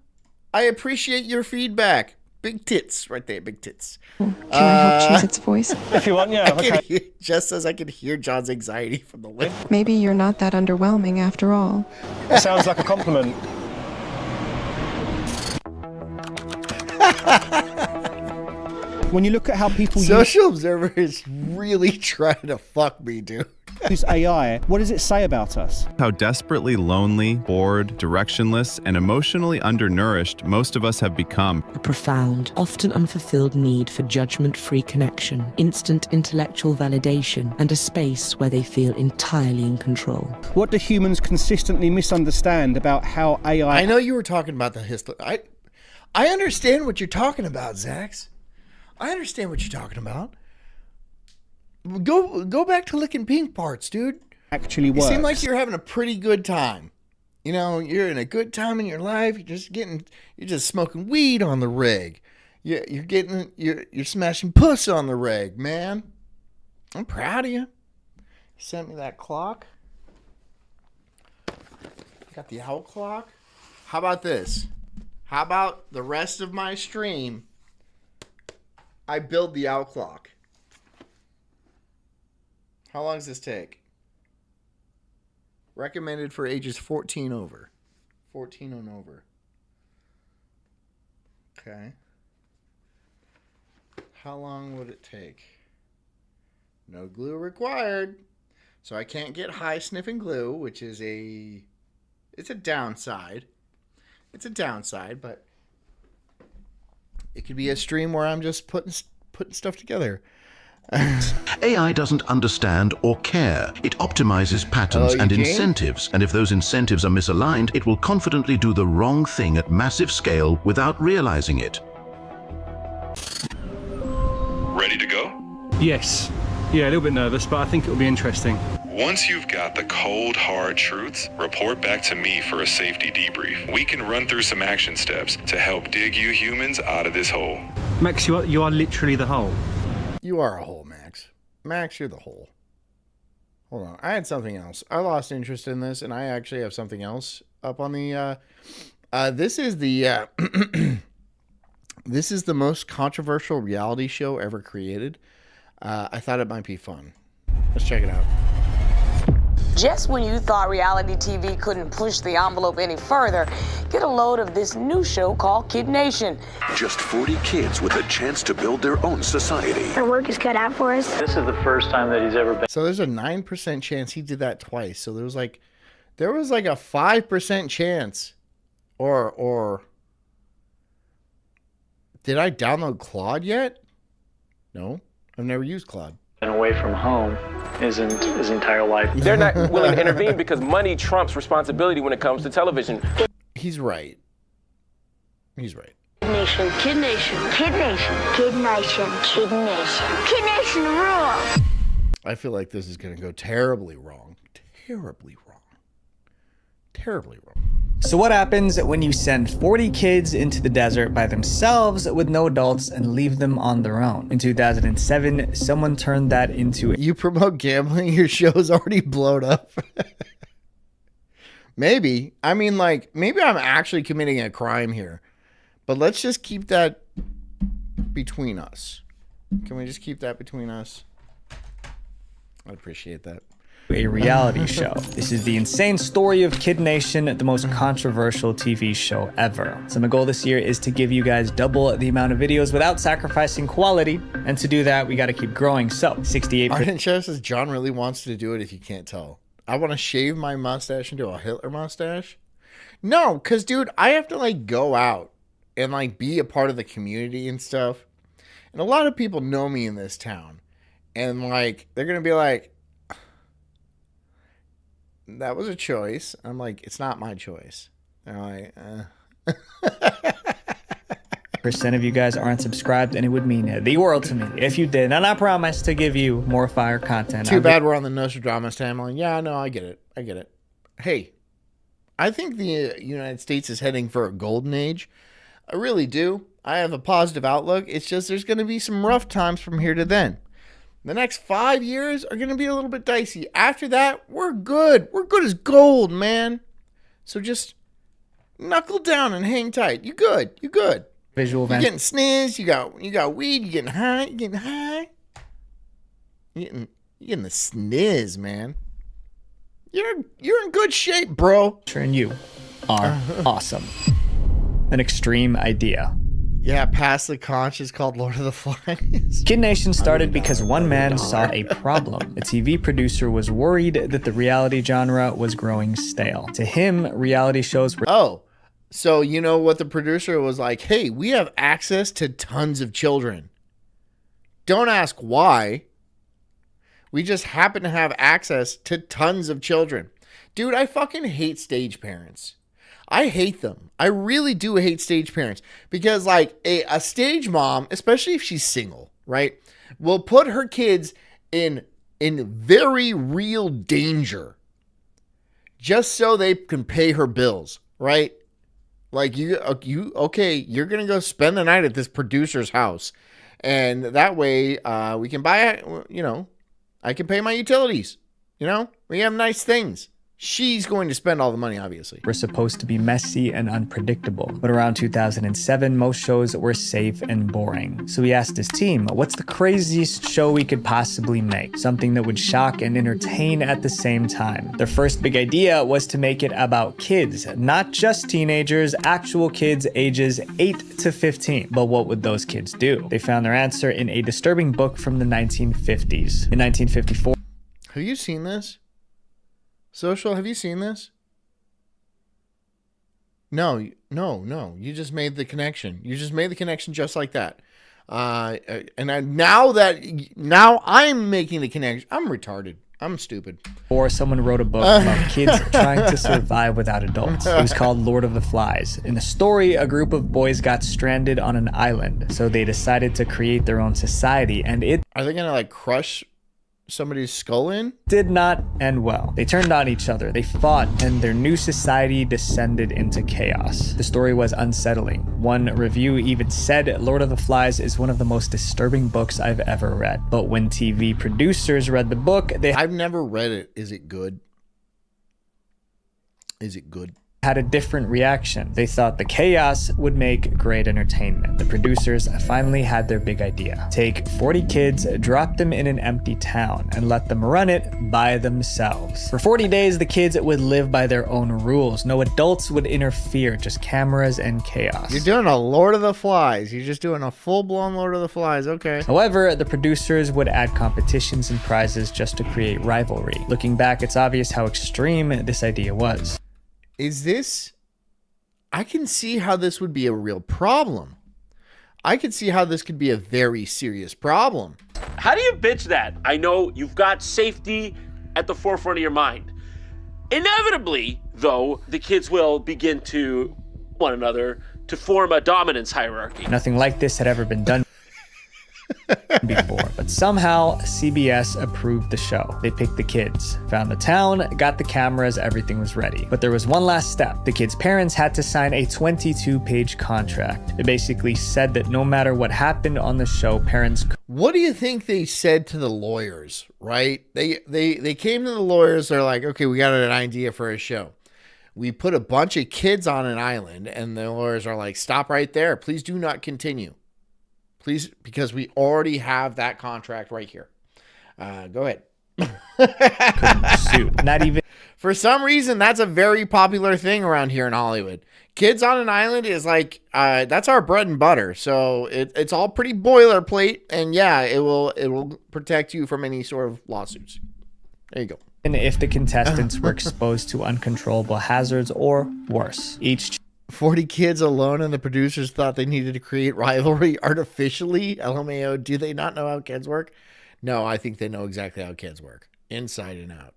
I appreciate your feedback. Big tits right there, big tits.
Can I help choose its voice?
If you want, yeah, okay.
Just as I can hear John's anxiety from the lip.
Maybe you're not that underwhelming after all.
It sounds like a compliment. When you look at how people
Social Observer is really trying to fuck me, dude.
use AI, what does it say about us?
How desperately lonely, bored, directionless, and emotionally undernourished most of us have become.
A profound, often unfulfilled need for judgment-free connection, instant intellectual validation, and a space where they feel entirely in control.
What do humans consistently misunderstand about how AI...
I know you were talking about the history. I understand what you're talking about, Zax. I understand what you're talking about. Go back to licking pink parts, dude.
Actually works.
You seem like you're having a pretty good time. You know, you're in a good time in your life. You're just smoking weed on the rig. You're smashing puss on the rig, man. I'm proud of you. You sent me that clock. Got the owl clock. How about this? How about the rest of my stream? I build the owl clock. How long does this take? Recommended for ages 14 over. 14 and over. Okay. How long would it take? No glue required. So I can't get high sniffing glue, which is it's a downside. It's a downside, but it could be a stream where I'm just putting stuff together.
AI doesn't understand or care. It optimizes patterns and incentives, and if those incentives are misaligned, it will confidently do the wrong thing at massive scale without realizing it.
Ready to go?
Yes. Yeah, a little bit nervous, but I think it'll be interesting.
Once you've got the cold, hard truths, report back to me for a safety debrief. We can run through some action steps to help dig you humans out of this hole.
Max, you are literally the hole.
You are a hole, Max. Max, you're the hole. Hold on. I had something else. I lost interest in this, and I actually have something else up on the... this is the... this is the most controversial reality show ever created. I thought it might be fun. Let's check it out.
Just when you thought reality TV couldn't push the envelope any further, get a load of this new show called Kid Nation.
Just 40 kids with a chance to build their own society.
Our work is cut out for us.
This is the first time that he's ever been.
So there's a 9% chance he did that twice. So there was like a 5% chance. Or did I download Claude yet? No, I've never used Claude.
Been away from home his entire life.
They're not willing to intervene because money trumps responsibility when it comes to television.
He's right. He's right.
Kid Nation, Kid Nation, Kid Nation, Kid Nation, Kid Nation, Kid Nation rules.
I feel like this is going to go terribly wrong. Terribly wrong. Terribly wrong.
So what happens when you send 40 kids into the desert by themselves with no adults and leave them on their own? In 2007, someone turned that into...
You promote gambling, your show's already blown up. Maybe. I mean, like, maybe I'm actually committing a crime here. But let's just keep that between us. Can we just keep that between us? I'd appreciate that.
A reality show. This is the insane story of Kid Nation, the most controversial TV show ever. So my goal this year is to give you guys double the amount of videos without sacrificing quality. And to do that, we got to keep growing. So 68%.
Arden Chef says John really wants to do it if you can't tell. I want to shave my mustache into a Hitler mustache. No, because dude, I have to like go out and like be a part of the community and stuff. And a lot of people know me in this town. And like, they're going to be like, that was a choice. I'm like, it's not my choice. They're like,
Percent of you guys aren't subscribed, and it would mean the world to me if you did. And I promise to give you more fire content.
Too bad we're on the Nostradamus timeline. Yeah, no, I get it. I get it. Hey, I think the United States is heading for a golden age. I really do. I have a positive outlook. It's just there's going to be some rough times from here to then. The next 5 years are going to be a little bit dicey. After that, we're good. We're good as gold, man. So just knuckle down and hang tight. You good. You good.
visual
You're getting sniz, you got weed, you're getting high, You're getting the sniz, man. You're in good shape, bro.
And you are awesome. An extreme idea.
Yeah, Past the Conch is called Lord of the Flies.
Kid Nation started because one man saw a problem. A TV producer was worried that the reality genre was growing stale. To him, reality shows were...
Oh, so you know what the producer was like? Hey, we have access to tons of children. Don't ask why. We just happen to have access to tons of children. Dude, I fucking hate stage parents. I hate them. I really do hate stage parents because like a stage mom, especially if she's single, right, will put her kids in very real danger just so they can pay her bills, right? Like you're going to go spend the night at this producer's house and that way we can buy, I can pay my utilities, we have nice things. She's going to spend all the money, obviously.
Were supposed to be messy and unpredictable. But around 2007, most shows were safe and boring. So he asked his team, what's the craziest show we could possibly make? Something that would shock and entertain at the same time. Their first big idea was to make it about kids, not just teenagers, actual kids ages 8 to 15. But what would those kids do? They found their answer in a disturbing book from the 1950s. In 1954...
Have you seen this? Social, have you seen this? No. You just made the connection. You just made the connection just like that. Now I'm making the connection. I'm retarded. I'm stupid.
Or someone wrote a book about kids trying to survive without adults. It was called Lord of the Flies. In the story, a group of boys got stranded on an island, so they decided to create their own society, and it...
Are they gonna like crush somebody's skull in?
Did not end well. They turned on each other, they fought, and their new society descended into chaos. The story was unsettling. One review even said Lord of the Flies is one of the most disturbing books I've ever read. But when TV producers read the book,
I've never read it. Is it good? Is it good?
Had a different reaction. They thought the chaos would make great entertainment. The producers finally had their big idea. Take 40 kids, drop them in an empty town, and let them run it by themselves. For 40 days, the kids would live by their own rules. No adults would interfere, just cameras and chaos.
You're doing a Lord of the Flies. You're just doing a full-blown Lord of the Flies. Okay.
However, the producers would add competitions and prizes just to create rivalry. Looking back, it's obvious how extreme this idea was.
I can see how this would be a real problem. I could see how this could be a very serious problem.
How do you bitch that? I know you've got safety at the forefront of your mind. Inevitably, though, the kids will begin to one another to form a dominance hierarchy.
Nothing like this had ever been done before, but somehow CBS approved the show. They picked the kids, found the town, got the cameras, everything was ready. But there was one last step. The kids' parents had to sign a 22-page contract. It basically said that no matter what happened on the show, parents...
What do you think they said to the lawyers, right? They came to the lawyers, they're like, okay, we got an idea for a show. We put a bunch of kids on an island, and the lawyers are like, stop right there. Please do not continue. Please, because we already have that contract right here. Go ahead.
Couldn't sue. Not even.
For some reason, that's a very popular thing around here in Hollywood. Kids on an island is like, that's our bread and butter. So it's all pretty boilerplate. And yeah, it will protect you from any sort of lawsuits. There you go.
And if the contestants were exposed to uncontrollable hazards or worse, each
40 kids alone, and the producers thought they needed to create rivalry artificially. LMAO, do they not know how kids work? No, I think they know exactly how kids work, inside and out.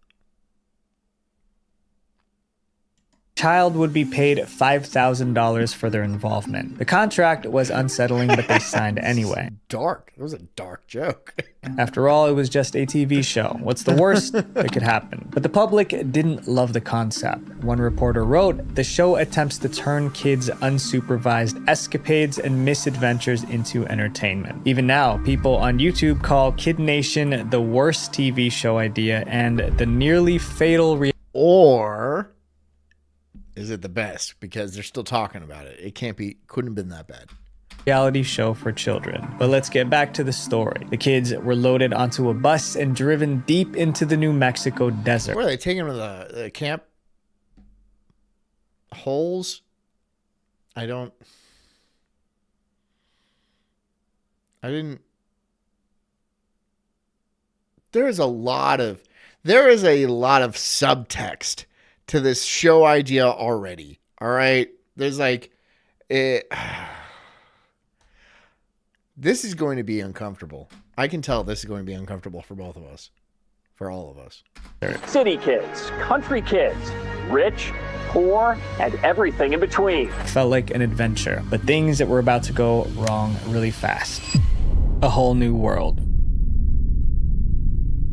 child would be paid $5,000 for their involvement. The contract was unsettling, but they signed anyway.
Dark. That was a dark joke.
After all, it was just a TV show. What's the worst that could happen? But the public didn't love the concept. One reporter wrote, "The show attempts to turn kids' unsupervised escapades and misadventures into entertainment." Even now, people on YouTube call Kid Nation the worst TV show idea and the nearly fatal
Or is it the best? Because they're still talking about it. It couldn't have been that bad.
reality show for children. But let's get back to the story. The kids were loaded onto a bus and driven deep into the New Mexico desert.
Where are they taking them to the camp? Holes? I didn't. There is a lot of subtext to this show idea already. All right. There's like, this is going to be uncomfortable. I can tell this is going to be uncomfortable for both of us, for all of us.
City kids, country kids, rich, poor, and everything in between.
Felt like an adventure, but things that were about to go wrong really fast. A whole new world.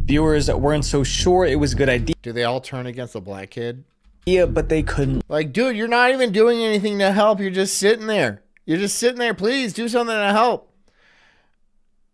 Viewers weren't so sure it was a good idea.
Do they all turn against the black kid?
Yeah, but they couldn't.
Like, dude, you're not even doing anything to help. You're just sitting there. Please do something to help.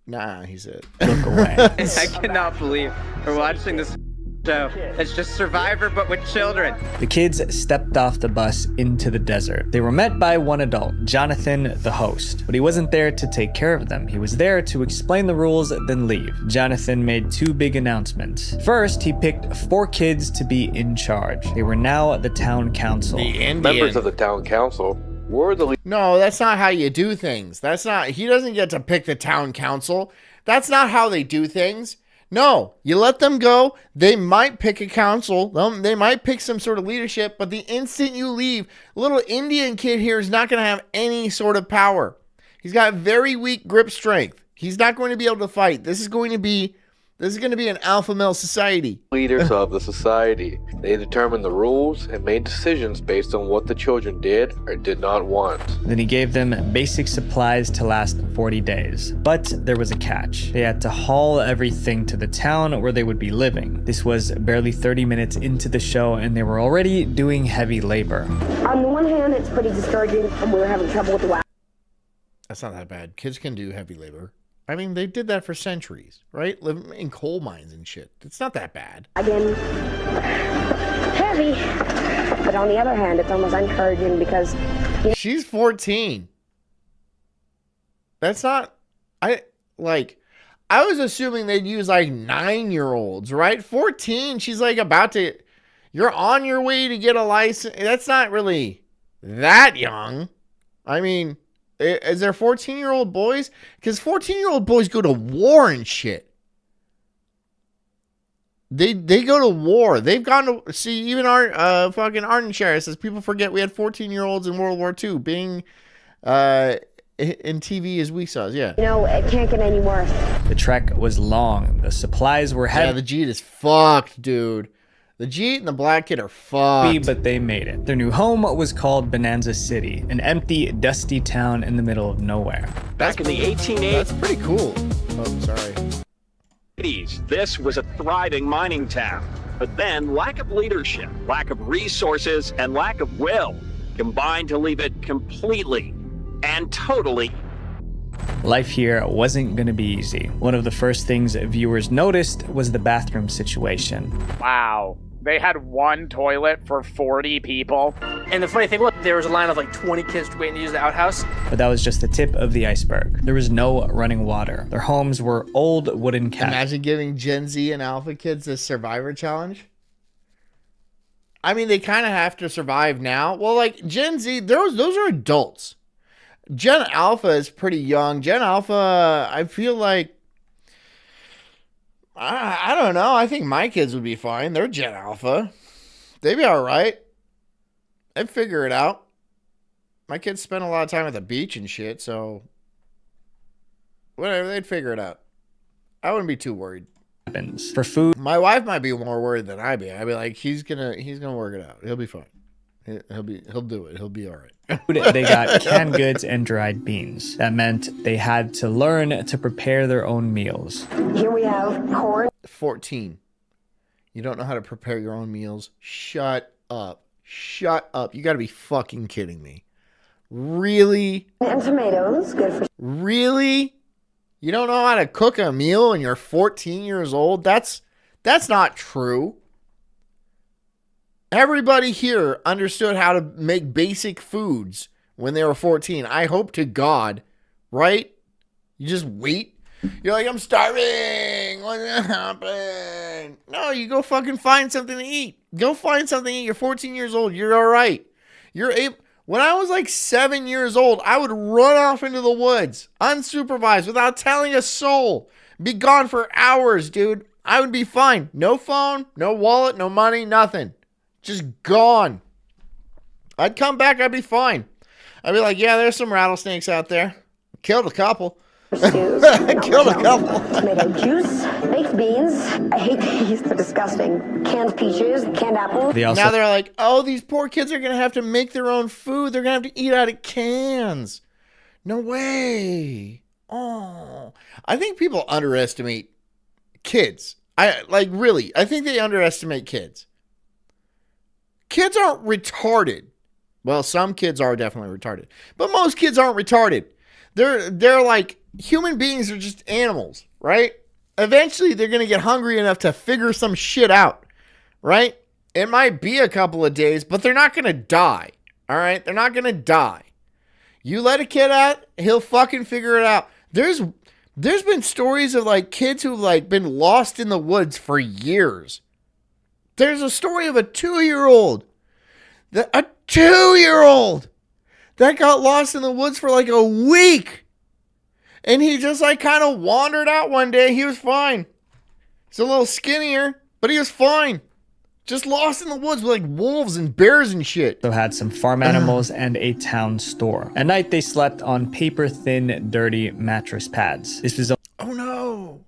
Nah, he said.
Look away.
I cannot believe we're watching this show. It's just Survivor, but with children.
The kids stepped off the bus into the desert. They were met by one adult, Jonathan, the host. But he wasn't there to take care of them. He was there to explain the rules, then leave. Jonathan made 2 big announcements. First, he picked 4 kids to be in charge. They were now the town council.
Members of the town council were the
No, that's not how you do things. He doesn't get to pick the town council. That's not how they do things. No, you let them go. They might pick a council. They might pick some sort of leadership, but the instant you leave, little Indian kid here is not going to have any sort of power. He's got very weak grip strength. He's not going to be able to fight. This is going to be an alpha male society.
leaders of the society. They determined the rules and made decisions based on what the children did or did not want.
Then he gave them basic supplies to last 40 days. But there was a catch. They had to haul everything to the town where they would be living. This was barely 30 minutes into the show, and they were already doing heavy labor.
On the one hand, it's pretty discouraging, and we were having trouble with the wax.
That's not that bad. Kids can do heavy labor. I mean, they did that for centuries, right? Living in coal mines and shit. It's not that bad.
Again, heavy. But on the other hand, it's almost encouraging because...
She's 14. That's not... I was assuming they'd use like 9-year-olds, right? 14, she's like about to... You're on your way to get a license. That's not really that young. I mean... Is there 14-year-old boys? Because 14-year-old boys go to war and shit. They go to war. They've gone to see even our fucking Ardenshire says people forget we had 14-year-olds in World War II being in TV as we saw. Yeah.
You know, it can't get any worse.
The trek was long. The supplies were heavy.
Yeah, the Jeet is fucked, dude. The Jeet and the Black Kid are fucked.
But they made it. Their new home was called Bonanza City, an empty, dusty town in the middle of nowhere.
Back in the 1880s.
That's pretty cool. Oh, sorry.
This was a thriving mining town. But then lack of leadership, lack of resources, and lack of will combined to leave it completely and totally.
Life here wasn't going to be easy. One of the first things viewers noticed was the bathroom situation.
Wow. They had one toilet for 40 people.
And the funny thing was, there was a line of like 20 kids waiting to use the outhouse.
But that was just the tip of the iceberg. There was no running water. Their homes were old wooden cabins.
Imagine giving Gen Z and Alpha kids a Survivor challenge. I mean, they kind of have to survive now. Well, like Gen Z, those are adults. Gen Alpha is pretty young. Gen Alpha, I feel like, I don't know. I think my kids would be fine. They're Gen Alpha. They'd be all right. They'd figure it out. My kids spend a lot of time at the beach and shit, so whatever, they'd figure it out. I wouldn't be too worried.
For food,
my wife might be more worried than I'd be. I'd be like, he's gonna work it out. He'll be fine. He'll do it. He'll be all right.
They got canned goods and dried beans. That meant they had to learn to prepare their own meals.
Here we have corn.
14. You don't know how to prepare your own meals? Shut up. Shut up. You got to be fucking kidding me. Really?
And tomatoes. Good for...
Really? You don't know how to cook a meal and you're 14 years old? That's not true. Everybody here understood how to make basic foods when they were 14. I hope to God right? You just wait. You're like, I'm starving. What's gonna happen? No, you go fucking find something to eat. Go find something to eat. You're 14 years old. You're all right. You're able. When I was like 7 years old, I would run off into the woods, unsupervised, without telling a soul. Be gone for hours, dude. I would be fine. No phone, no wallet, no money, nothing. Just gone. I'd come back, I'd be fine. I'd be like, yeah, there's some rattlesnakes out there. Killed a couple. Killed a couple.
Tomato juice, baked beans. I hate these. They're disgusting. Canned peaches, canned apples.
Now they're like, oh, these poor kids are going to have to make their own food. They're going to have to eat out of cans. No way. Oh, I think people underestimate kids. I think they underestimate kids. Kids aren't retarded. Well, some kids are definitely retarded, but most kids aren't retarded. They're like, human beings are just animals, right? Eventually, they're going to get hungry enough to figure some shit out, right? It might be a couple of days, but they're not going to die, all right? They're not going to die. You let a kid out, he'll fucking figure it out. There's been stories of like kids who've like been lost in the woods for years. There's a story of a 2-year-old that got lost in the woods for like a week. And he just like kind of wandered out one day. He was fine. He's a little skinnier, but he was fine. Just lost in the woods with like wolves and bears and shit.
So had some farm animals and a town store. At night, they slept on paper-thin, dirty mattress pads. This was
Oh no.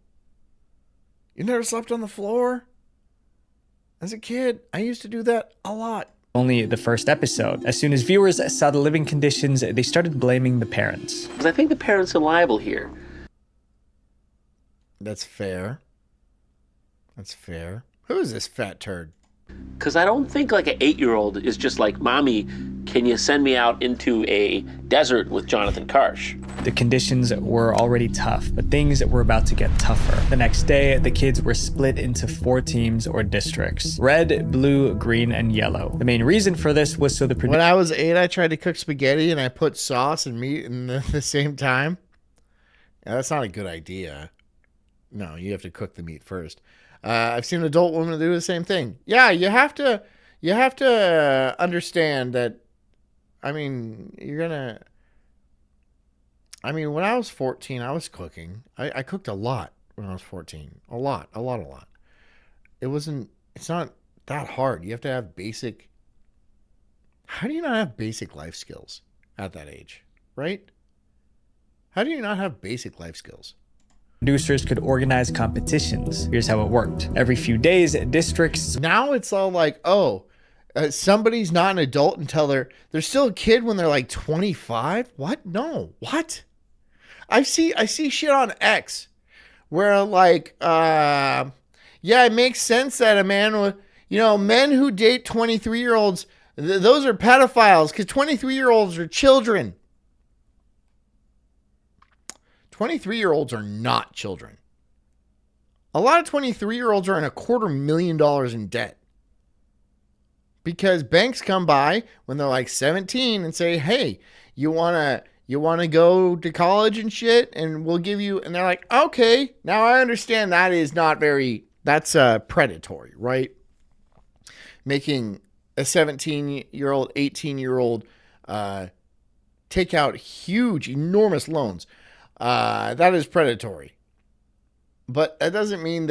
You never slept on the floor? As a kid, I used to do that a lot.
only the first episode. As soon as viewers saw the living conditions, they started blaming the parents.
Because I think the parents are liable here.
That's fair. That's fair. Who is this fat turd?
Because I don't think like an 8-year-old is just like, Mommy, can you send me out into a desert with Jonathan Karsh?
The conditions were already tough, but things were about to get tougher. The next day, the kids were split into 4 teams or districts: red, blue, green, and yellow. The main reason for this was so the
When I was 8, I tried to cook spaghetti and I put sauce and meat in the same time. Yeah, that's not a good idea. No, you have to cook the meat first. I've seen adult women do the same thing. Yeah, you have to understand that. I mean, when I was 14, I was cooking. I cooked a lot when I was 14. A lot. It's not that hard. You have to have basic. How do you not have basic life skills at that age, right? How do you not have basic life skills?
Producers could organize competitions. Here's how it worked. Every few days, districts...
Now it's all like, somebody's not an adult until they're still a kid when they're like 25? What? No. What? I see shit on X where like, yeah, it makes sense that a man with, men who date 23-year-olds, those are pedophiles because 23-year-olds are children. 23-year-olds are not children. A lot of 23-year-olds are in $250,000 in debt. Because banks come by when they're like 17 and say, hey, you wanna go to college and shit, and we'll give you, and they're like, okay, now I understand that's predatory, right? Making a 17-year-old, 18-year-old take out huge, enormous loans. That is predatory. But that doesn't mean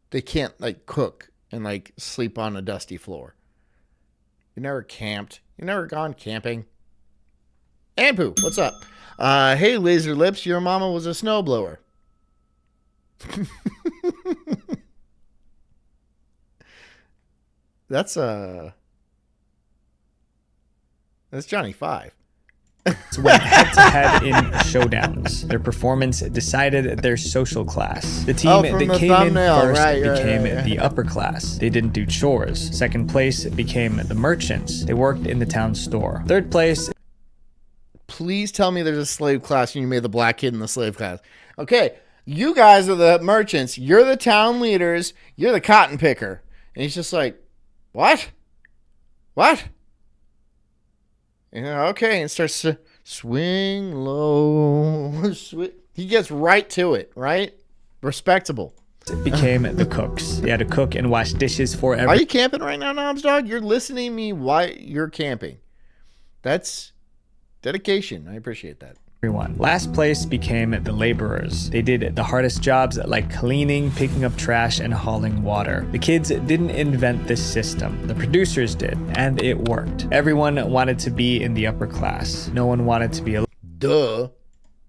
they can't like cook and like sleep on a dusty floor. You never camped. You never gone camping. Ampu, what's up? Hey, Laser Lips, your mama was a snowblower. That's Johnny 5.
went head-to-head in showdowns. Their performance decided their social class. The team that came in first became the upper class. They didn't do chores. Second place became the merchants. They worked in the town store. Third place...
Please tell me there's a slave class and you made the black kid in the slave class. Okay, you guys are the merchants. You're the town leaders. You're the cotton picker. And he's just like, what? What? Okay, and starts Swing low. He gets right to it, right? Respectable.
Became the cooks. They had to cook and wash dishes for everyone.
Are you camping right now, Knobs Dog? You're listening to me while you're camping. That's dedication. I appreciate that.
Last place became the laborers. They did the hardest jobs like cleaning, picking up trash, and hauling water. The kids didn't invent this system. The producers did, and it worked. Everyone wanted to be in the upper class. No one wanted to be a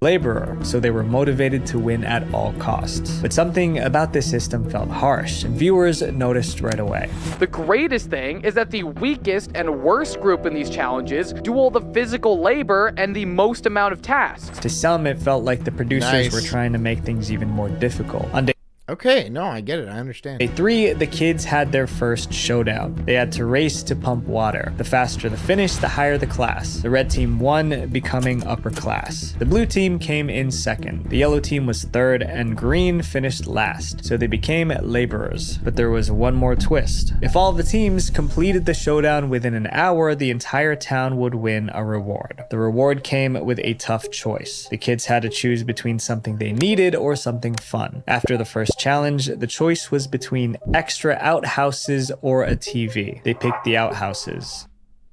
laborer, so they were motivated to win at all costs. But something about this system felt harsh, and viewers noticed right away.
The greatest thing is that the weakest and worst group in these challenges do all the physical labor and the most amount of tasks.
To some, it felt like the producers were trying to make things even more difficult. On day
Okay, no, I get it. I understand.
Day 3, the kids had their first showdown. They had to race to pump water. The faster the finish, the higher the class. The red team won, becoming upper class. The blue team came in second. The yellow team was third, and green finished last. So they became laborers. But there was one more twist. If all the teams completed the showdown within an hour, the entire town would win a reward. The reward came with a tough choice. The kids had to choose between something they needed or something fun. After the first challenge, the choice was between extra outhouses or a TV. They picked the outhouses.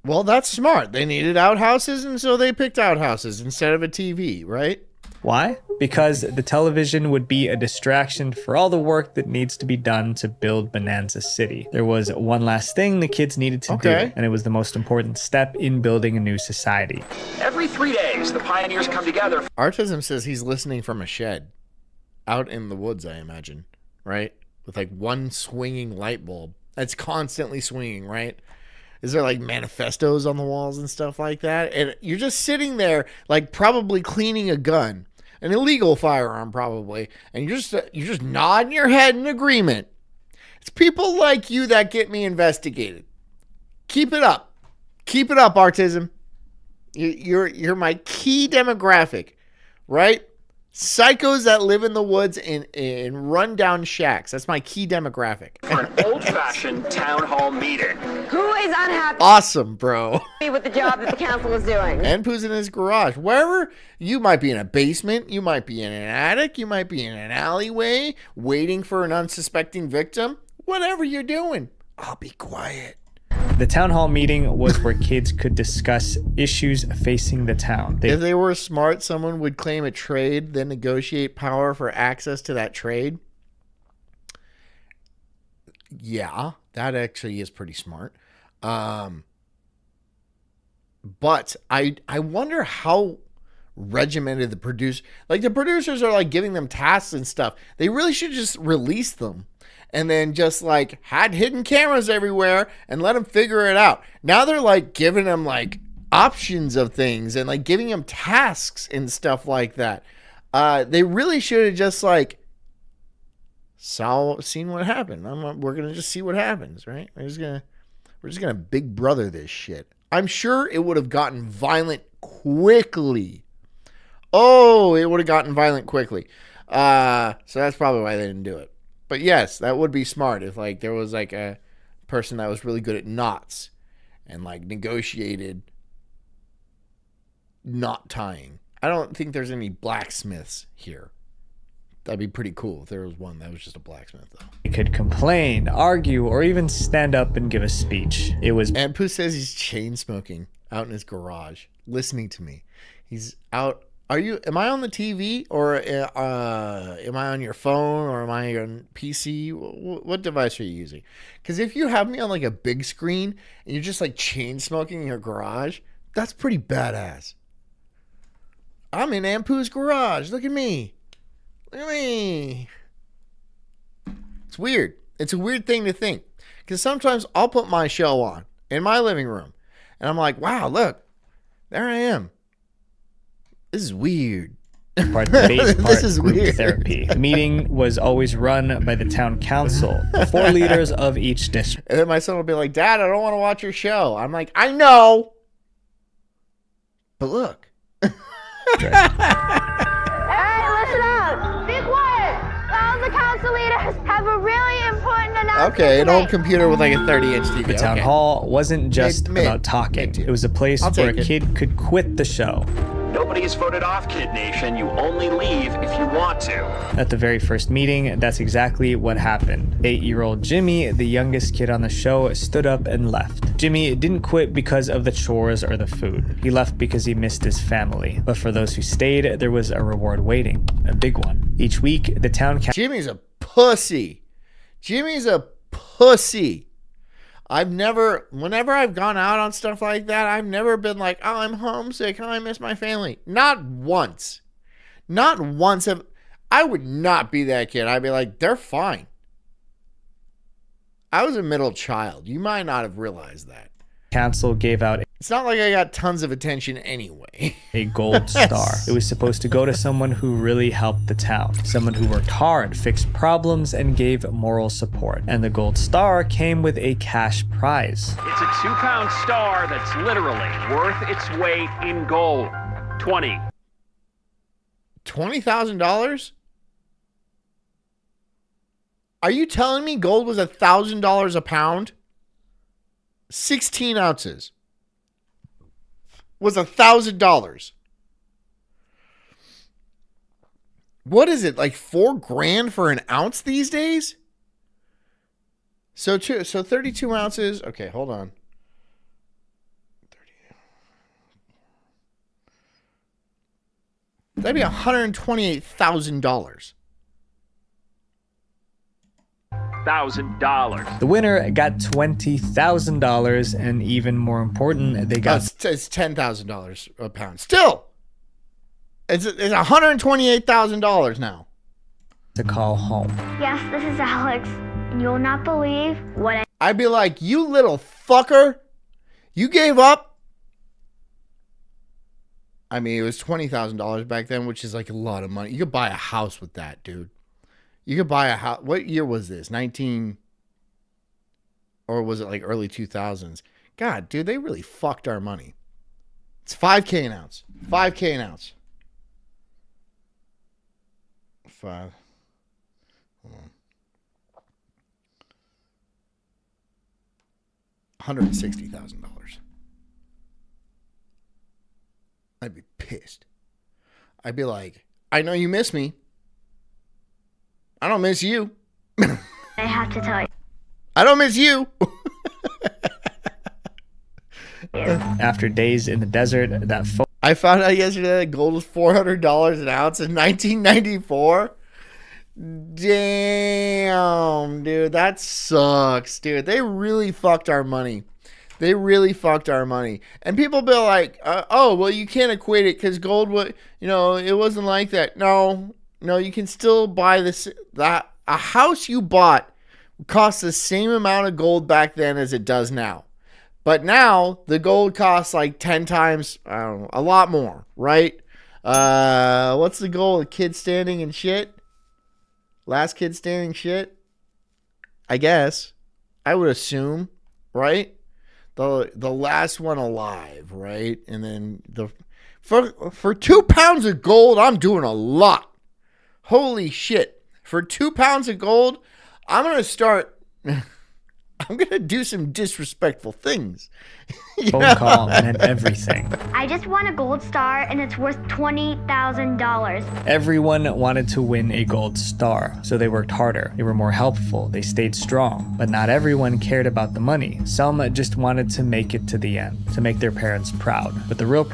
Well, that's smart. They needed outhouses, and so they picked outhouses instead of a TV, right?
Why? Because the television would be a distraction for all the work that needs to be done to build Bonanza City. There was one last thing the kids needed to do, and it was the most important step in building a new society.
Every 3 days, the pioneers come together.
Artism says he's listening from a shed. Out in the woods, I imagine, right? With like one swinging light bulb that's constantly swinging, right? Is there like manifestos on the walls and stuff like that? And you're just sitting there, like probably cleaning a gun, an illegal firearm probably, and you're just nodding your head in agreement. It's people like you that get me investigated. Keep it up, Artism. You're my key demographic, right? Psychos that live in the woods in rundown shacks. That's my key demographic.
For an old-fashioned town hall meeting.
Who is unhappy
Awesome, bro.
with the job that the council is doing?
And who's in his garage. Wherever, you might be in a basement, you might be in an attic, you might be in an alleyway, waiting for an unsuspecting victim. Whatever you're doing, I'll be quiet.
The town hall meeting was where kids could discuss issues facing the town.
If they were smart, someone would claim a trade, then negotiate power for access to that trade. Yeah, that actually is pretty smart. But I wonder how regimented the producers are like giving them tasks and stuff. They really should just release them. And then just like had hidden cameras everywhere and let them figure it out. Now they're like giving them like options of things and like giving them tasks and stuff like that. They really should have just like seen what happened. We're gonna just see what happens, right? We're just gonna Big Brother this shit. I'm sure it would have gotten violent quickly. Oh, it would have gotten violent quickly. So that's probably why they didn't do it. But yes, that would be smart if like there was like a person that was really good at knots and like negotiated knot tying. I don't think there's any blacksmiths here. That'd be pretty cool if there was one that was just a blacksmith though.
They could complain, argue, or even stand up and give a speech. It was...
And Pooh says he's chain smoking out in his garage, listening to me. He's out... Am I on the TV or am I on your phone or am I on PC? What device are you using? Because if you have me on like a big screen and you're just like chain smoking in your garage, that's pretty badass. I'm in Ampu's garage. Look at me. Look at me. It's weird. It's a weird thing to think. Because sometimes I'll put my show on in my living room and I'm like, wow, look, there I am. This is weird.
Part debate, part
this is
group
weird.
therapy. The meeting was always run by the town council, the 4 leaders of each district.
And then my son will be like, Dad, I don't want to watch your show. I'm like, I know. But look.
Hey, listen up. Be quiet. All the council leaders have a really important announcement.
Okay, an old computer with like a 30-inch TV.
The town hall wasn't just
Mid.
about talking. It was a place where a kid could quit the show.
Nobody is voted off, Kid Nation. You only leave if you want to.
At the very first meeting, that's exactly what happened. 8-year-old Jimmy, the youngest kid on the show, stood up and left. Jimmy didn't quit because of the chores or the food. He left because he missed his family. But for those who stayed, there was a reward waiting, a big one. Each week, the town
Jimmy's a pussy. Jimmy's a pussy. Whenever I've gone out on stuff like that, I've never been like, oh, I'm homesick. Oh, I miss my family. Not once. Not once. I would not be that kid. I'd be like, they're fine. I was a middle child. You might not have realized that.
Council gave out
It's not like I got tons of attention anyway.
a gold star. It was supposed to go to someone who really helped the town, someone who worked hard, fixed problems, and gave moral support. And the gold star came with a cash prize.
It's a 2-pound star that's literally worth its weight in gold.
$20,000? Are you telling me gold was $1,000 a pound? 16 ounces was $1,000. What is it, like $4,000 for an ounce these days? So 32 ounces. Okay, hold on. 30. That'd be $128,000.
$1,000. The winner got $20,000, and even more important, they got
it's $10,000 a pound. Still, it's $128,000 now.
To call home.
Yes, this is Alex. You'll not believe what
I'd be like, you little fucker, you gave up. I mean, it was $20,000 back then, which is like a lot of money. You could buy a house with that, dude. You could buy a house. What year was this? 19, or was it like early 2000s? God, dude, they really fucked our money. It's $5K an ounce. $5K an ounce. Hold on. $160,000. I'd be pissed. I'd be like, I know you miss me. I don't miss you.
I have to tell you.
I don't miss you.
After days in the desert,
I found out yesterday that gold was $400 an ounce in 1994. Damn, dude, that sucks, dude. They really fucked our money. They really fucked our money. And people be like, oh, well, you can't equate it because gold, it wasn't like that. No, you can still buy this. That a house you bought cost the same amount of gold back then as it does now. But now the gold costs like 10 times, I don't know, a lot more, right? What's the goal? A kid standing and shit? Last kid standing shit? I guess. I would assume, right? The last one alive, right? And then for 2 pounds of gold, I'm doing a lot. Holy shit. For 2 pounds of gold, I'm going to do some disrespectful things.
phone call and everything.
I just won a gold star and it's worth $20,000.
Everyone wanted to win a gold star, so they worked harder. They were more helpful. They stayed strong. But not everyone cared about the money. Some just wanted to make it to the end, to make their parents proud. But the real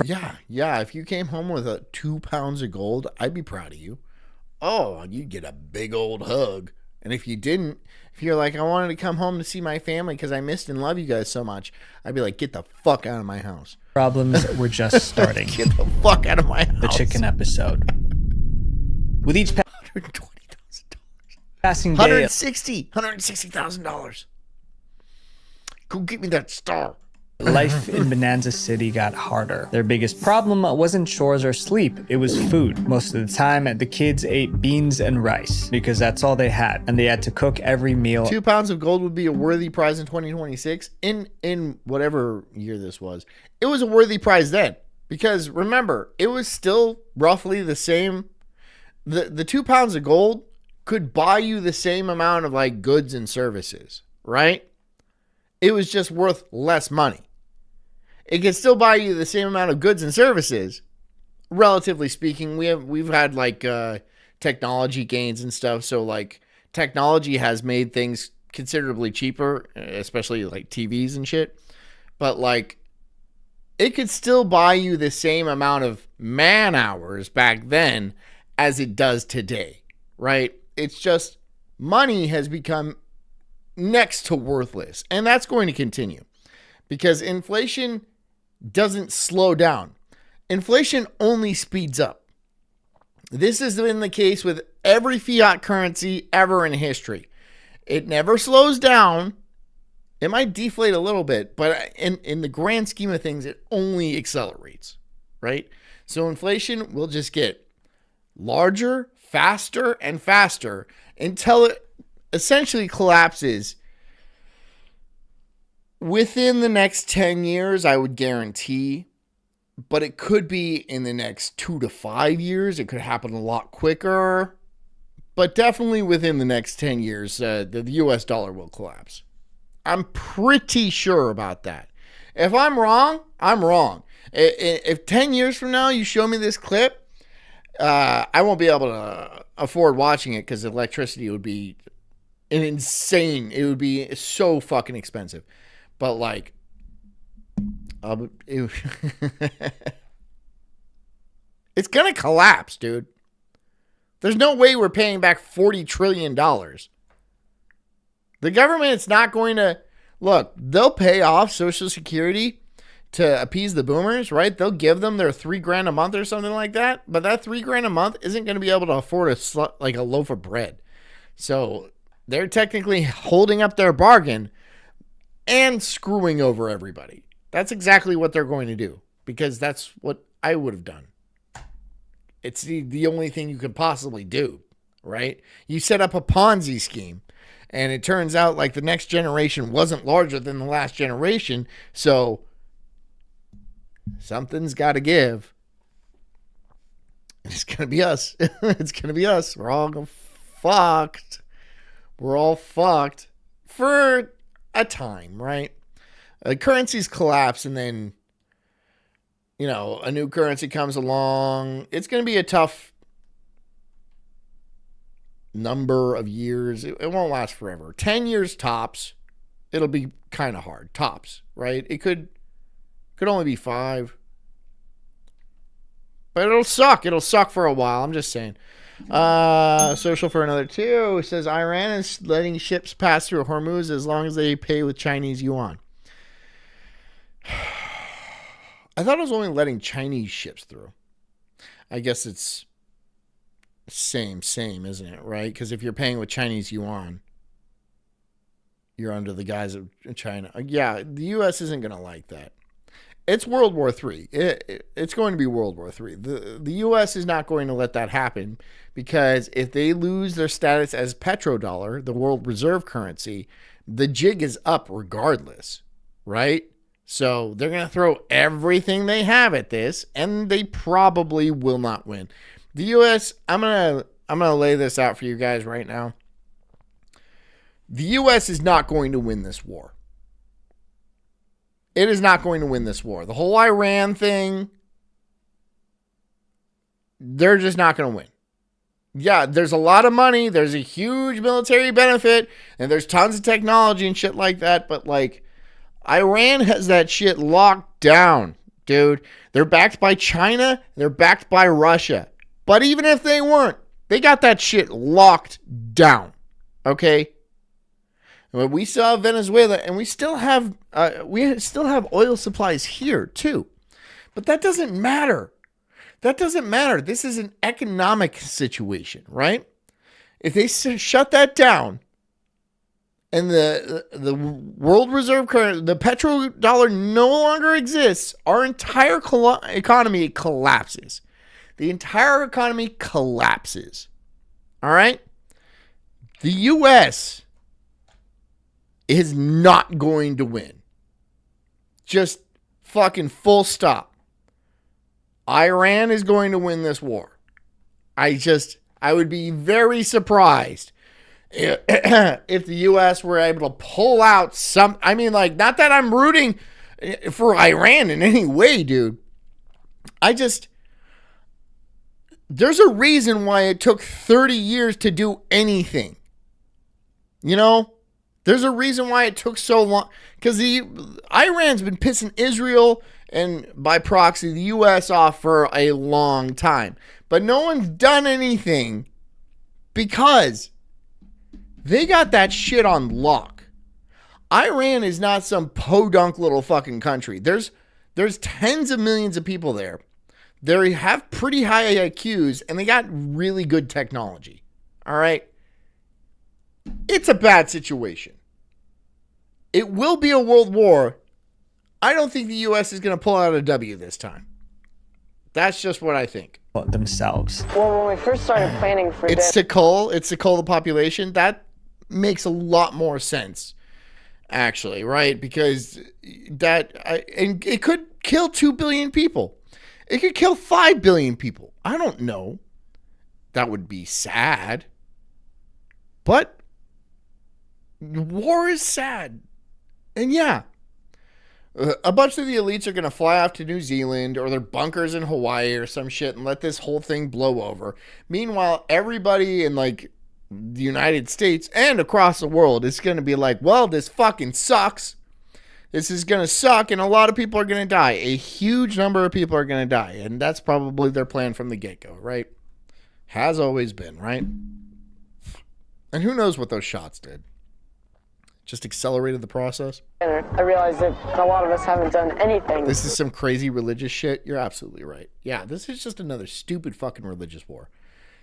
Yeah. If you came home with 2 pounds of gold, I'd be proud of you. Oh, you'd get a big old hug. And if you didn't, if you're like, I wanted to come home to see my family because I missed and love you guys so much, I'd be like, get the fuck out of my house.
Problems were just starting.
Get the fuck out of my house.
The chicken episode. With each
$120,000.
passing day,
$160,000. Go get me that star.
life in Bonanza City got harder. Their biggest problem wasn't chores or sleep, it was food. Most of the time, the kids ate beans and rice because that's all they had, and they had to cook every meal.
2 pounds of gold would be a worthy prize in 2026. In whatever year this was, it was a worthy prize then. Because remember, it was still roughly the same. The 2 pounds of gold could buy you the same amount of like goods and services, right? It was just worth less money. It could still buy you the same amount of goods and services, relatively speaking, we've had like technology gains and stuff. So like technology has made things considerably cheaper, especially like TVs and shit. But like it could still buy you the same amount of man hours back then as it does today, right? It's just money has become next to worthless, and that's going to continue because inflation doesn't slow down. Inflation only speeds up. This has been the case with every fiat currency ever in history. It never slows down. It might deflate a little bit, but in the grand scheme of things, it only accelerates, right? So inflation will just get larger, faster, and faster until it essentially collapses within the next 10 years, I would guarantee. But it could be in the next 2 to 5 years. It could happen a lot quicker. But definitely within the next 10 years, the US dollar will collapse. I'm pretty sure about that. If I'm wrong, I'm wrong. If 10 years from now you show me this clip, I won't be able to afford watching it because electricity would be insane. It would be so fucking expensive. But like, it's going to collapse, dude. There's no way we're paying back $40 trillion. The government's not going to... Look, they'll pay off Social Security to appease the boomers, right? They'll give them their $3,000 a month or something like that. But that $3,000 a month isn't going to be able to afford a loaf of bread. So they're technically holding up their bargain and screwing over everybody. That's exactly what they're going to do because that's what I would have done. It's the only thing you could possibly do, right? You set up a Ponzi scheme and it turns out like the next generation wasn't larger than the last generation. So something's got to give. It's going to be us. It's going to be us. We're all fucked. We're all fucked for a time, right? Currencies collapse and then, you know, a new currency comes along. It's going to be a tough number of years. It won't last forever. 10 years tops. It'll be kind of hard. Tops, right? It could only be 5. But it'll suck. It'll suck for a while. I'm just saying. Social for another 2 says Iran is letting ships pass through Hormuz as long as they pay with Chinese yuan. I thought it was only letting Chinese ships through. I guess it's same, isn't it? Right? Because if you're paying with Chinese yuan, you're under the guise of China. Yeah, the U.S. isn't going to like that. It's World War III. It's going to be World War III. The U.S. is not going to let that happen because if they lose their status as petrodollar, the world reserve currency, the jig is up regardless, right? So they're going to throw everything they have at this, and they probably will not win. The U.S., I'm gonna lay this out for you guys right now. The U.S. is not going to win this war. It is not going to win this war. The whole Iran thing, they're just not going to win. Yeah, there's a lot of money. There's a huge military benefit, and there's tons of technology and shit like that, but like, Iran has that shit locked down, dude. They're backed by China. They're backed by Russia. But even if they weren't, they got that shit locked down. Okay? We still have Venezuela, and we still have oil supplies here too. But that doesn't matter. That doesn't matter. This is an economic situation, right? If they shut that down, and the world reserve currency, the petrodollar no longer exists, our entire economy collapses. The entire economy collapses. All right? The U.S. is not going to win. Just fucking full stop. Iran is going to win this war. I would be very surprised if the U.S. were able to pull out some... I mean, like, not that I'm rooting for Iran in any way, dude. There's a reason why it took 30 years to do anything. You know? There's a reason why it took so long. Because Iran's been pissing Israel and by proxy the U.S. off for a long time. But no one's done anything because they got that shit on lock. Iran is not some podunk little fucking country. There's tens of millions of people there. They have pretty high IQs and they got really good technology. All right? It's a bad situation. It will be a world war. I don't think the U.S. is going to pull out a W this time. That's just what I think.
Themselves.
Well, when we first started planning for
it's to cull the population. That makes a lot more sense, actually, right? Because and it could kill 2 billion people. It could kill 5 billion people. I don't know. That would be sad. But war is sad. And yeah, a bunch of the elites are going to fly off to New Zealand or their bunkers in Hawaii or some shit and let this whole thing blow over. Meanwhile, everybody in like the United States and across the world is going to be like, well, this fucking sucks. This is going to suck and a lot of people are going to die. A huge number of people are going to die. And that's probably their plan from the get-go, right? Has always been, right? And who knows what those shots did? Just accelerated the process.
I realized that a lot of us haven't done anything.
This is some crazy religious shit. You're absolutely right. Yeah, this is just another stupid fucking religious war.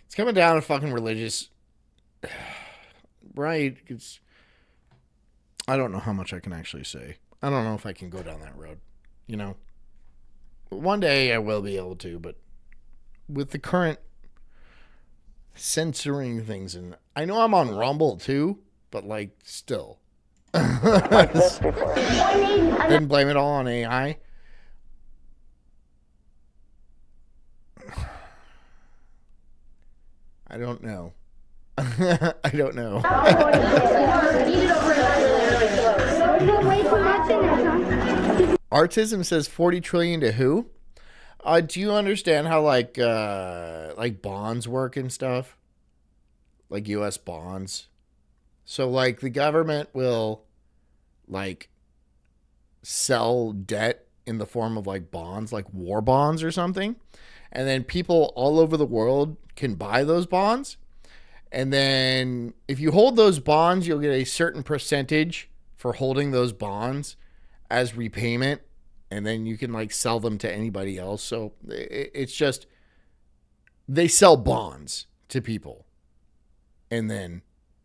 It's coming down to fucking religious. Right? I don't know how much I can actually say. I don't know if I can go down that road. You know? One day I will be able to, but with the current censoring things, and I know I'm on Rumble too, but like still. Didn't blame it all on AI. I don't know. I don't know. Artism says 40 trillion to who? Do you understand how like bonds work and stuff? Like US bonds? So, like, the government will, like, sell debt in the form of, like, bonds, like war bonds or something. And then people all over the world can buy those bonds. And then if you hold those bonds, you'll get a certain percentage for holding those bonds as repayment. And then you can, like, sell them to anybody else. So, it's just, they sell bonds to people. And then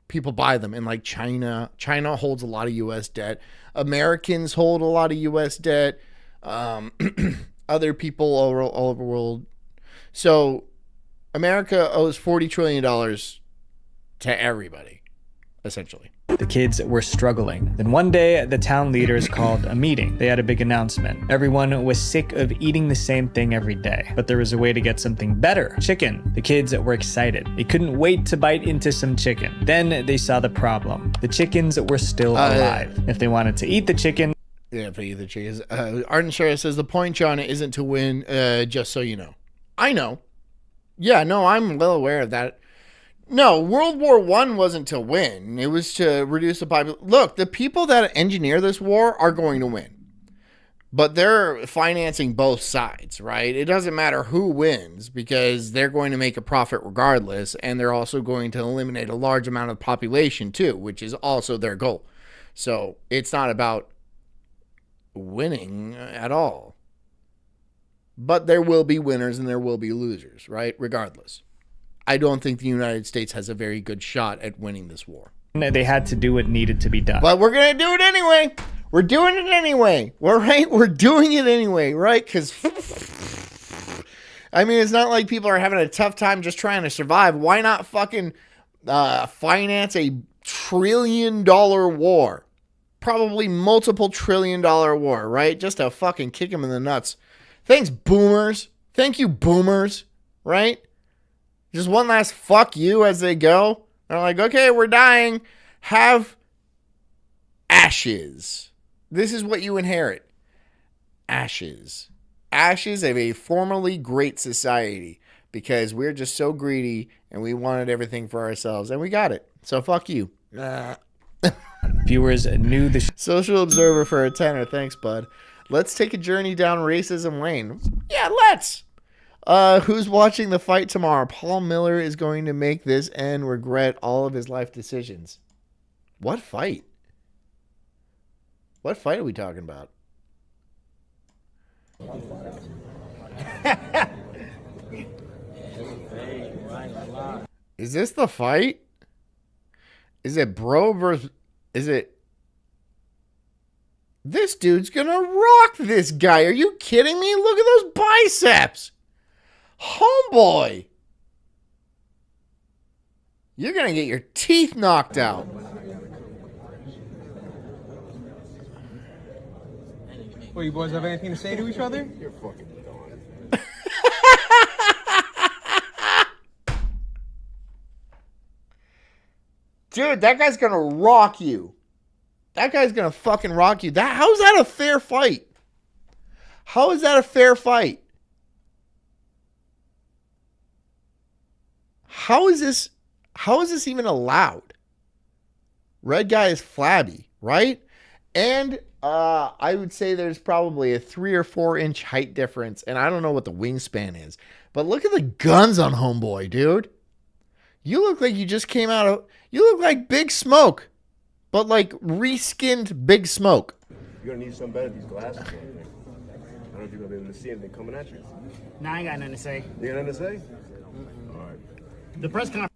people buy them. And like China holds a lot of U.S. debt. Americans hold a lot of U.S. debt. Other people all over the world. So America owes $40 trillion to everybody, essentially.
The kids were struggling. Then one day, the town leaders called a meeting. They had a big announcement. Everyone was sick of eating the same thing every day, but there was a way to get something better. Chicken. The kids were excited. They couldn't wait to bite into some chicken. Then they saw the problem. The chickens were still alive. If they wanted to eat the chicken...
Yeah, if they eat the chickens. Arden Shara says, the point, John, isn't to win, just so you know. I know. Yeah, no, I'm well aware of that. No, World War I wasn't to win. It was to reduce the population. Look, the people that engineer this war are going to win. But they're financing both sides, right? It doesn't matter who wins because they're going to make a profit regardless. And they're also going to eliminate a large amount of the population too, which is also their goal. So it's not about winning at all. But there will be winners and there will be losers, right? Regardless. I don't think the United States has a very good shot at winning this war.
They had to do what needed to be done.
But we're going to do it anyway. We're doing it anyway. We're doing it anyway, right? Because, I mean, it's not like people are having a tough time just trying to survive. Why not fucking finance a $1 trillion war? Probably multiple $1 trillion war, right? Just to fucking kick them in the nuts. Thanks, boomers. Thank you, boomers, right? Just one last fuck you as they go. They're like, okay, we're dying. Have ashes. This is what you inherit. Ashes. Ashes of a formerly great society. because we're just so greedy and we wanted everything for ourselves and we got it. So fuck you.
Viewers knew the
Social Observer for a tenner. Thanks, bud. Let's take a journey down racism lane. Yeah, let's. Who's watching the fight tomorrow? Paul Miller is going to make this and regret all of his life decisions. What fight? What fight are we talking about? Is this the fight? Is it bro versus... Is it... This dude's gonna rock this guy. Are you kidding me? Look at those biceps. Homeboy. You're gonna get your teeth knocked out.
Well, you boys have anything to say to each other? You're fucking gone.
Dude, that guy's gonna rock you. That guy's gonna fucking rock you. How is that a fair fight? How is that a fair fight? How is this even allowed? Red guy is flabby, right? And I would say there's probably a 3 or 4 inch height difference, and I don't know what the wingspan is. But look at the guns on Homeboy, dude. You look like you just came out of... You look like Big Smoke, but like reskinned Big Smoke.
You're gonna need some better these glasses. I don't know if you're gonna be able to see anything coming at you.
Nah, I ain't got nothing to say.
You got nothing to say? All right.
The press conference.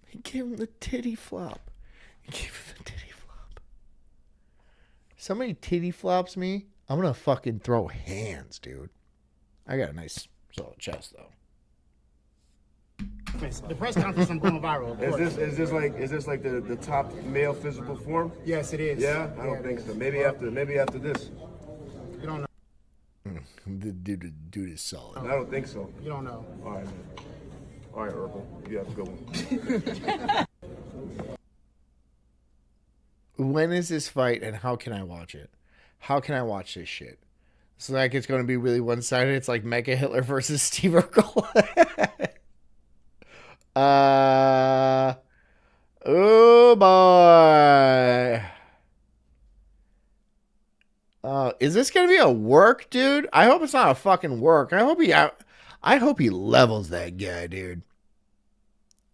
He gave him the titty flop. He gave him the titty flop. Somebody titty flops me, I'm gonna fucking throw hands, dude. I got a nice solid chest though.
The press conference I'm going viral.
Is this like the top male physical form?
Yes, it is.
Yeah, I don't think so. Maybe after this.
You don't know.
The dude is solid.
I don't think so.
You don't know.
All right, man. All right, Urkel. You have a good one.
When is this fight and how can I watch it? How can I watch this shit? It's like it's going to be really one-sided. It's like Mega Hitler versus Steve Urkel. Oh boy. Is this gonna be a work, dude? I hope it's not a fucking work. I hope he levels that guy, dude.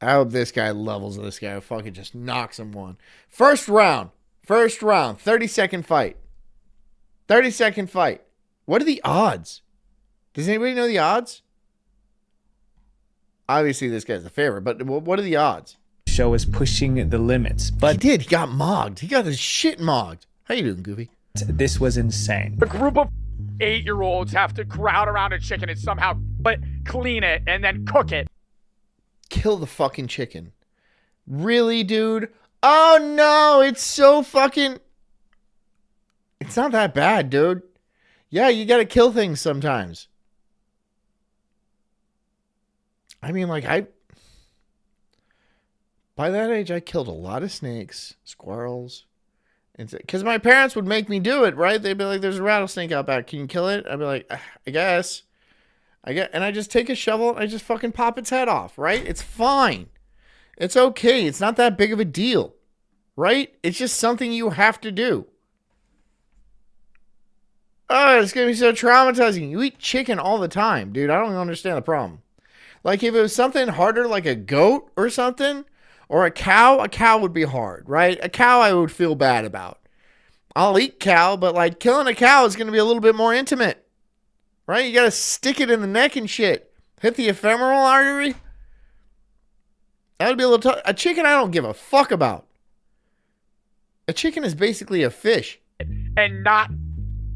I hope this guy levels this guy. Fucking just knocks him one. First round. 30-second fight. 30-second fight. What are the odds? Does anybody know the odds? Obviously, this guy's the favorite, but what are the odds?
Show is pushing the limits, but
he did. He got mogged. He got his shit mogged. How you doing, Goofy?
This was insane.
A group of 8-year-olds have to crowd around a chicken and somehow clean it and then cook it.
Kill the fucking chicken. Really, dude? Oh no, it's so fucking... It's not that bad, dude. Yeah, you gotta kill things sometimes. I mean, like, by that age, I killed a lot of snakes, squirrels, because my parents would make me do it, right? They'd be like, there's a rattlesnake out back. Can you kill it? I'd be like, I guess. And I just take a shovel and I just fucking pop its head off, right? It's fine. It's okay. It's not that big of a deal, right? It's just something you have to do. Oh, it's going to be so traumatizing. You eat chicken all the time, dude. I don't understand the problem. Like, if it was something harder, like a goat or something, or a cow would be hard, right? A cow I would feel bad about. I'll eat cow, but, like, killing a cow is going to be a little bit more intimate, right? You got to stick it in the neck and shit. Hit the ephemeral artery. That would be a little tough. A chicken I don't give a fuck about. A chicken is basically a fish.
And not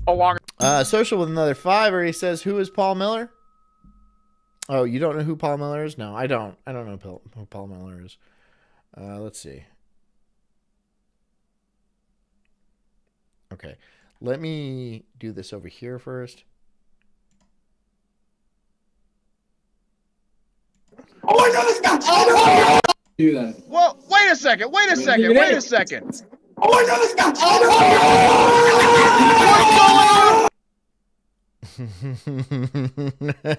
a long...
Social with another 5, or he says, who is Paul Miller? Oh, you don't know who Paul Miller is? No, I don't. I don't know who Paul Miller is. Let's see. Okay. Let me do this over here first.
Oh my god, this guy! Oh no! Do that.
Well, wait a second. Wait a second. Wait a second.
Oh my god, this guy! Oh no!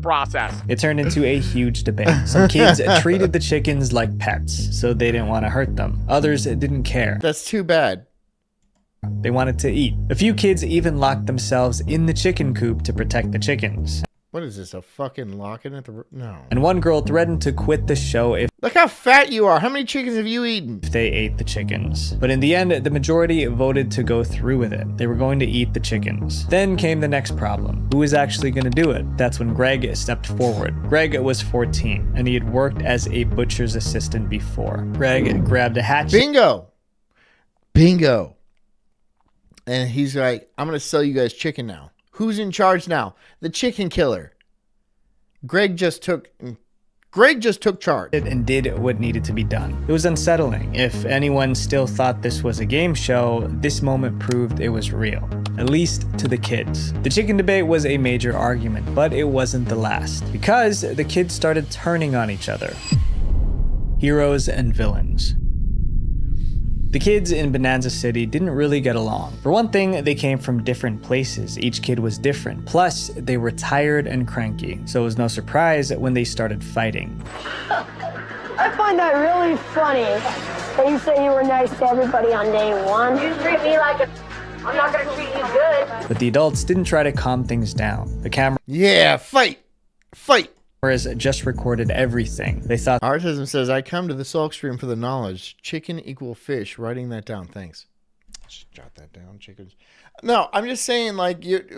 process.
It turned into a huge debate. Some kids treated the chickens like pets, so they didn't want to hurt them. Others didn't care.
That's too bad.
They wanted to eat. A few kids even locked themselves in the chicken coop to protect the chickens.
What is this, a fucking lock-in at the... No.
And one girl threatened to quit the show if...
Look how fat you are. How many chickens have you eaten?
If they ate the chickens. But in the end, the majority voted to go through with it. They were going to eat the chickens. Then came the next problem. Who was actually going to do it? That's when Greg stepped forward. Greg was 14, and he had worked as a butcher's assistant before. Greg grabbed a hatchet.
Bingo! Bingo. And he's like, I'm going to sell you guys chicken now. Who's in charge now? The chicken killer. Greg just took charge.
And did what needed to be done. It was unsettling. If anyone still thought this was a game show, this moment proved it was real. At least to the kids. The chicken debate was a major argument, but it wasn't the last. Because the kids started turning on each other. Heroes and villains. The kids in Bonanza City didn't really get along. For one thing, they came from different places. Each kid was different. Plus, they were tired and cranky, so it was no surprise when they started fighting.
I find that really funny that you say you were nice to everybody on day one. You treat me like I'm not gonna treat you good.
But the adults didn't try to calm things down. The camera...
Yeah, fight! Fight!
Just recorded everything. They thought...
Artism says, I come to the Sulk stream for the knowledge. Chicken equal fish. Writing that down. Thanks. Just jot that down. Chickens. No, I'm just saying, like, you've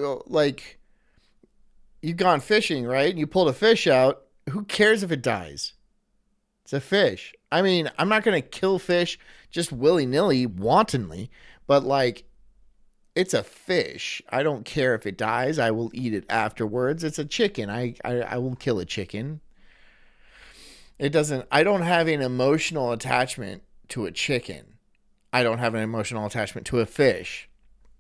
gone fishing, right? You pulled a fish out. Who cares if it dies? It's a fish. I mean, I'm not going to kill fish just willy-nilly, wantonly, but, like, it's a fish. I don't care if it dies. I will eat it afterwards. It's a chicken. I will kill a chicken. I don't have an emotional attachment to a chicken. I don't have an emotional attachment to a fish.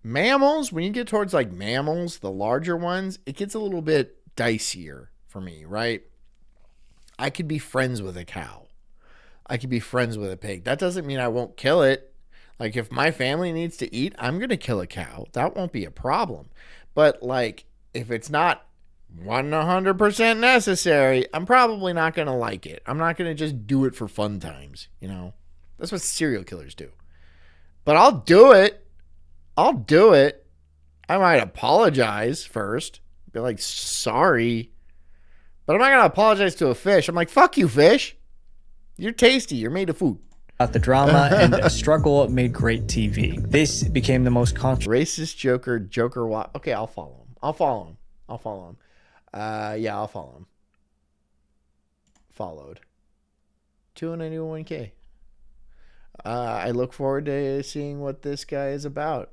Mammals, when you get towards like mammals, the larger ones, it gets a little bit dicier for me, right? I could be friends with a cow. I could be friends with a pig. That doesn't mean I won't kill it. Like, if my family needs to eat, I'm going to kill a cow. That won't be a problem. But, like, if it's not 100% necessary, I'm probably not going to like it. I'm not going to just do it for fun times, you know? That's what serial killers do. But I'll do it. I'll do it. I might apologize first. Be like, sorry. But I'm not going to apologize to a fish. I'm like, fuck you, fish. You're tasty. You're made of food.
The drama and struggle made great TV. This became the most
racist Joker okay, I'll follow him. Yeah, I'll follow him. Followed. 291K. I look forward to seeing what this guy is about.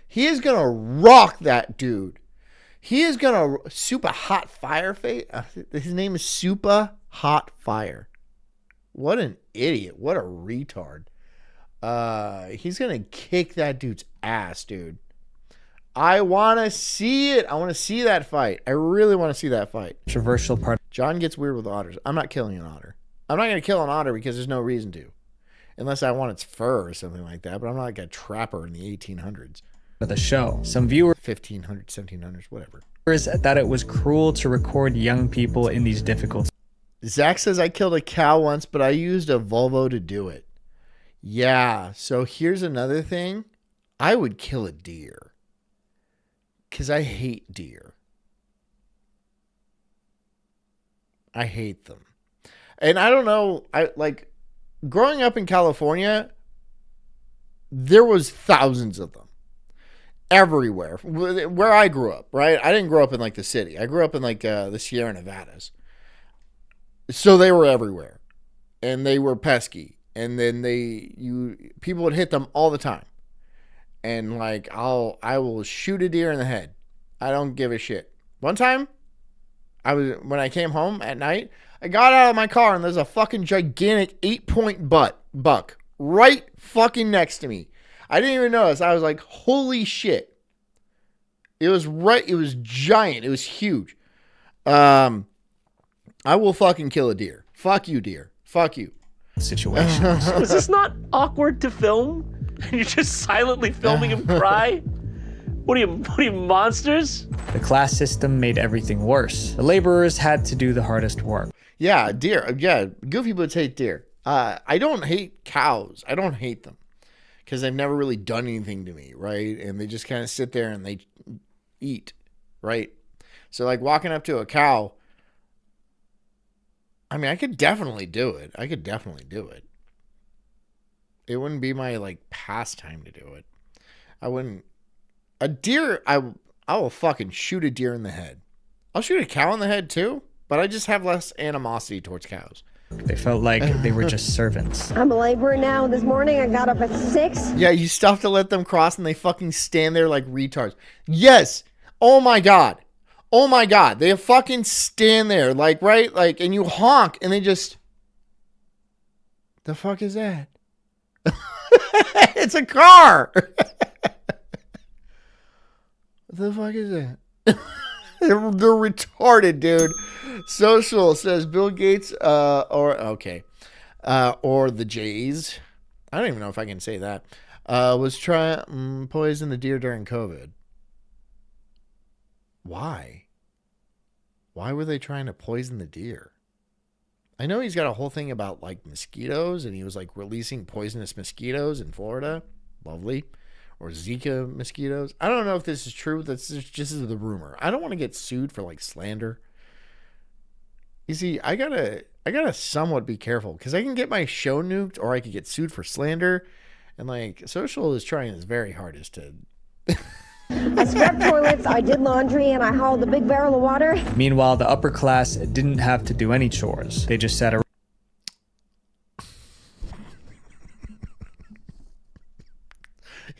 He is gonna rock that dude. He is gonna super hot fire face. His name is Super Hot Fire. What an idiot. What a retard. He's going to kick that dude's ass, dude. I want to see it. I want to see that fight. I really want to see that fight.
Controversial part.
John gets weird with otters. I'm not killing an otter. I'm not going to kill an otter because there's no reason to. Unless I want its fur or something like that. But I'm not like a trapper in the 1800s.
For the show. Some viewers...
1500s, 1700s, whatever.
...that it was cruel to record young people in these difficult...
Zach says, I killed a cow once, but I used a Volvo to do it. Yeah, so here's another thing. I would kill a deer. Because I hate deer. I hate them. And I don't know, growing up in California, there was thousands of them. Everywhere. Where I grew up, right? I didn't grow up in, like, the city. I grew up in, like, the Sierra Nevadas. So they were everywhere, and they were pesky, and then people would hit them all the time, and like I will shoot a deer in the head. I don't give a shit. One time, when I came home at night, I got out of my car and there's a fucking gigantic 8-point buck right fucking next to me. I didn't even notice. I was like, holy shit! It was giant. It was huge. I will fucking kill a deer. Fuck you, deer. Fuck you.
Situations.
Is this not awkward to film? You're just silently filming him cry? What are you, monsters?
The class system made everything worse. The laborers had to do the hardest work.
Yeah, deer. Yeah, goofy boots hate deer. I don't hate cows. I don't hate them because they've never really done anything to me, right? And they just kind of sit there and they eat, right? So like walking up to a cow, I mean, I could definitely do it. It wouldn't be my like pastime to do it. I wouldn't. A deer, I will fucking shoot a deer in the head. I'll shoot a cow in the head too, but I just have less animosity towards cows.
They felt like they were just servants.
I'm a laborer now. This morning I got up at 6.
Yeah, you still have to let them cross and they fucking stand there like retards. Yes. Oh my God. Oh my God. They fucking stand there like, right? Like, and you honk and they just, the fuck is that? It's a car. What the fuck is that? They're retarded, dude. Social says Bill Gates, or the Jays. I don't even know if I can say that. Was trying poison the deer during COVID. Why? Why were they trying to poison the deer? I know he's got a whole thing about like mosquitoes, and he was like releasing poisonous mosquitoes in Florida. Lovely. Or Zika mosquitoes. I don't know if this is true. This is the rumor. I don't want to get sued for like slander. You see, I gotta somewhat be careful because I can get my show nuked or I could get sued for slander. And like Social is trying his very hardest to.
I scrubbed toilets, I did laundry, and I hauled a big barrel of water.
Meanwhile, the upper class didn't have to do any chores. They just sat around.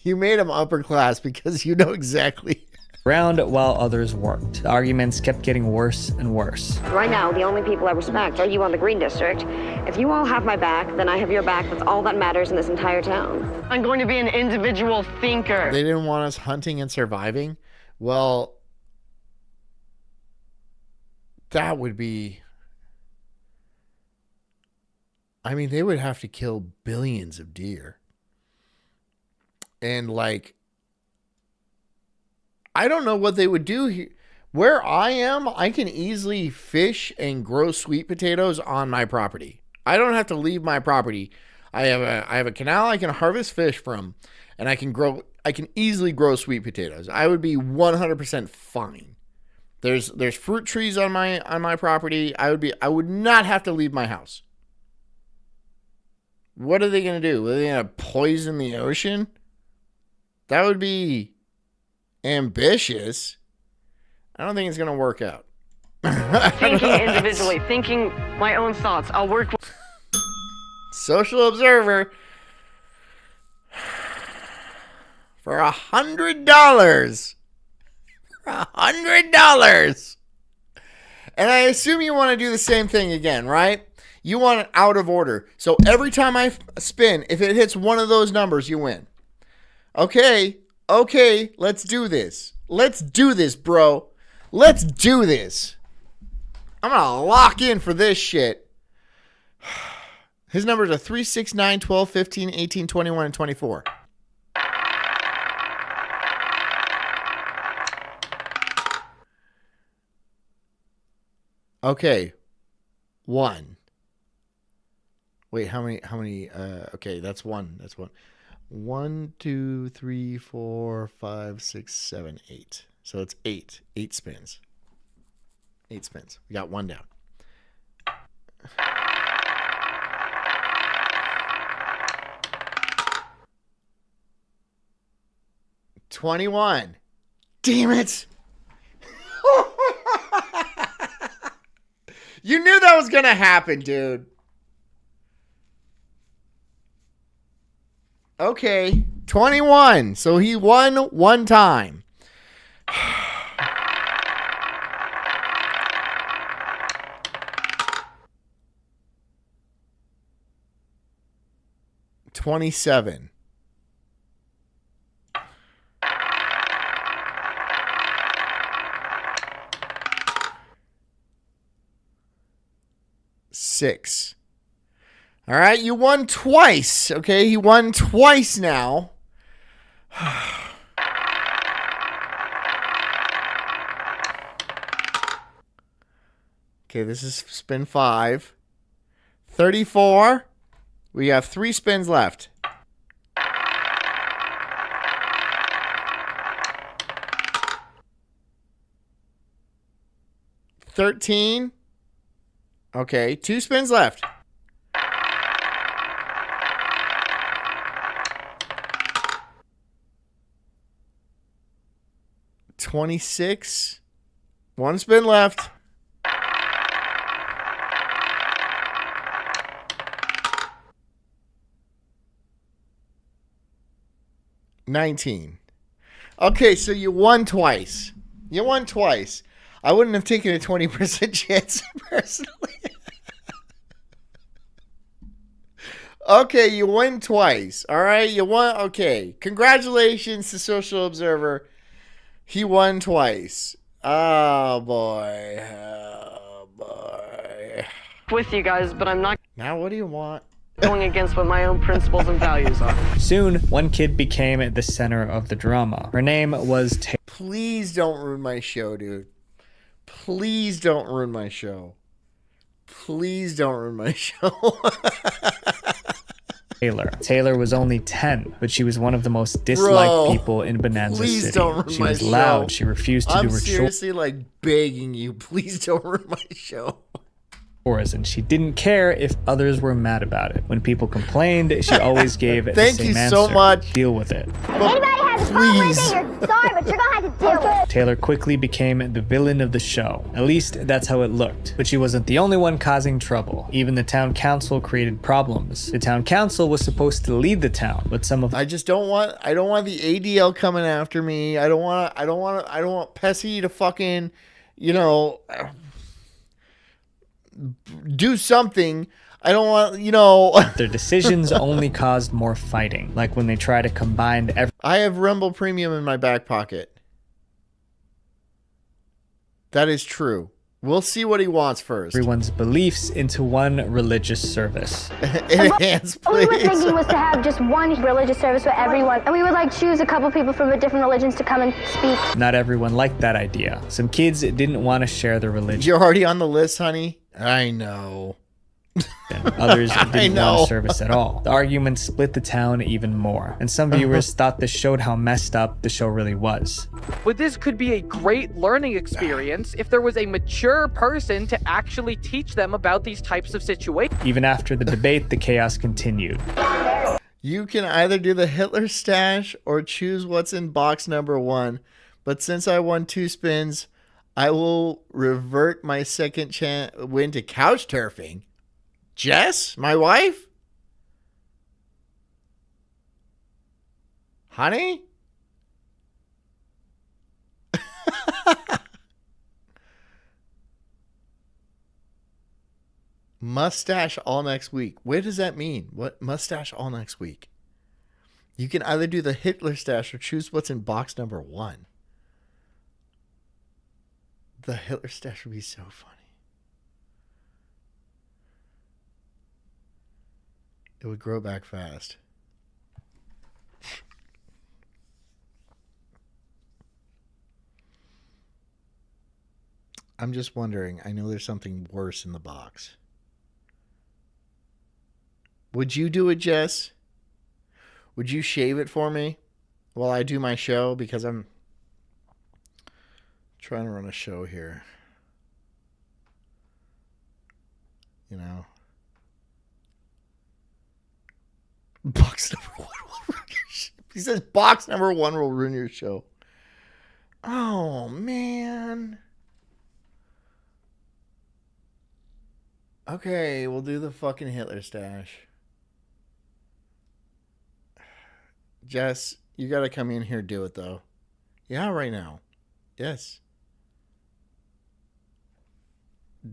You made them upper class because you know exactly.
Around while others worked. The arguments kept getting worse and worse.
Right now, the only people I respect are you on the Green District. If you all have my back, then I have your back. That's all that matters in this entire town.
I'm going to be an individual thinker.
They didn't want us hunting and surviving. Well, that would be... I mean, they would have to kill billions of deer. And like, I don't know what they would do here. Where I am, I can easily fish and grow sweet potatoes on my property. I don't have to leave my property. I have a canal I can harvest fish from, and I can easily grow sweet potatoes. I would be 100% fine. There's fruit trees on my property. I would not have to leave my house. What are they going to do? Are they going to poison the ocean? That would be ambitious. I don't think it's going to work out.
Thinking individually, thinking my own thoughts. I'll work with...
Social Observer. For $100. For $100. And I assume you want to do the same thing again, right? You want it out of order. So every time I spin, if it hits one of those numbers, you win. Okay, let's do this. Let's do this, bro. Let's do this. I'm going to lock in for this shit. His numbers are 3, 6, 9, 12, 15, 18, 21, and 24. Okay. 1. Wait, how many, okay, that's 1. That's 1. 1, 2, 3, 4, 5, 6, 7, 8. So it's 8. 8 spins. 8 spins. We got 1 down. $21. Damn it. You knew that was going to happen, dude. Okay, 21. So he won 1 time. $27. $6. All right, you won twice. Okay, he won twice now. Okay, this is spin 5. 34. We have 3 spins left. $13. Okay, 2 spins left. $26. 1 spin left. $19. Okay, so you won twice. You won twice. I wouldn't have taken a 20% chance personally. Okay, you win twice. All right, you won. Okay, congratulations to Social Observer. He won twice. Oh boy. Oh boy.
With you guys, but I'm not
Now what do you want?
going against what my own principles and values are.
Soon, one kid became the center of the drama. Her name was
Please don't ruin my show, dude. Please don't ruin my show. Please don't ruin my show.
Taylor. Taylor was only 10, but she was one of the most disliked people in Bonanza
please
City.
don't ruin
She
my
was
show.
loud. She refused to
I'm
do her chores.
seriously like begging you. Please don't ruin my show.
And she didn't care if others were mad about it. When people complained, she always gave the
Thank
same
you
answer.
so much.
Deal with it.
Anybody has a problem with it, you're sorry, but you're gonna have to deal with it.
Taylor quickly became the villain of the show. At least that's how it looked. But she wasn't the only one causing trouble. Even the town council created problems. The town council was supposed to lead the town, but some of
I don't want the ADL coming after me. I don't want Pessy to fucking, do something. I don't want,
their decisions only caused more fighting, like when they try to combine
I have Rumble Premium in my back pocket. That is true. We'll see what he wants first.
everyone's beliefs into one religious service.
Enhance,
What we were
please.
thinking was to have just one religious service for everyone, and we would like choose a couple people from the different religions to come and speak.
Not everyone liked that idea. Some kids didn't want to share their religion.
You're already on the list, honey. I know.
Others didn't
know.
want a service at all. The argument split the town even more, and some viewers thought this showed how messed up the show really was.
But this could be a great learning experience if there was a mature person to actually teach them about these types of situations.
Even after the debate, the chaos continued.
You can either do the Hitler stash or choose what's in box number 1. But since I won 2 spins, I will revert my second win to couch turfing. Jess, my wife? Honey? Mustache all next week. What does that mean? What mustache all next week? You can either do the Hitler stash or choose what's in box number 1. The Hitler stash would be so funny. It would grow back fast. I'm just wondering. I know there's something worse in the box. Would you do it, Jess? Would you shave it for me while I do my show? Because I'm trying to run a show here. Box number 1 will ruin your show. He says box number 1 will ruin your show. Oh, man. Okay, we'll do the fucking Hitler stash. Jess, you gotta come in here and do it, though. Yeah, right now. Yes.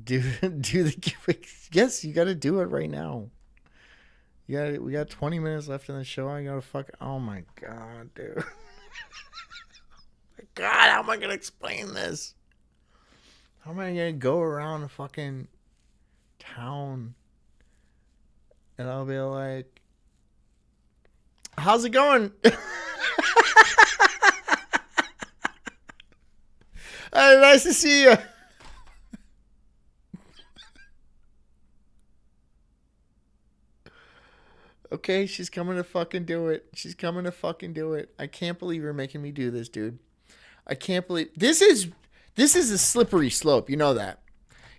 Do the yes, you gotta do it right now. We got 20 minutes left in the show. I gotta oh my god, dude. My god, how am I gonna explain this? How am I gonna go around a fucking town and I'll be like, how's it going? Nice to see you. Okay, she's coming to fucking do it. She's coming to fucking do it. I can't believe you're making me do this, dude. I can't believe this is a slippery slope. You know that.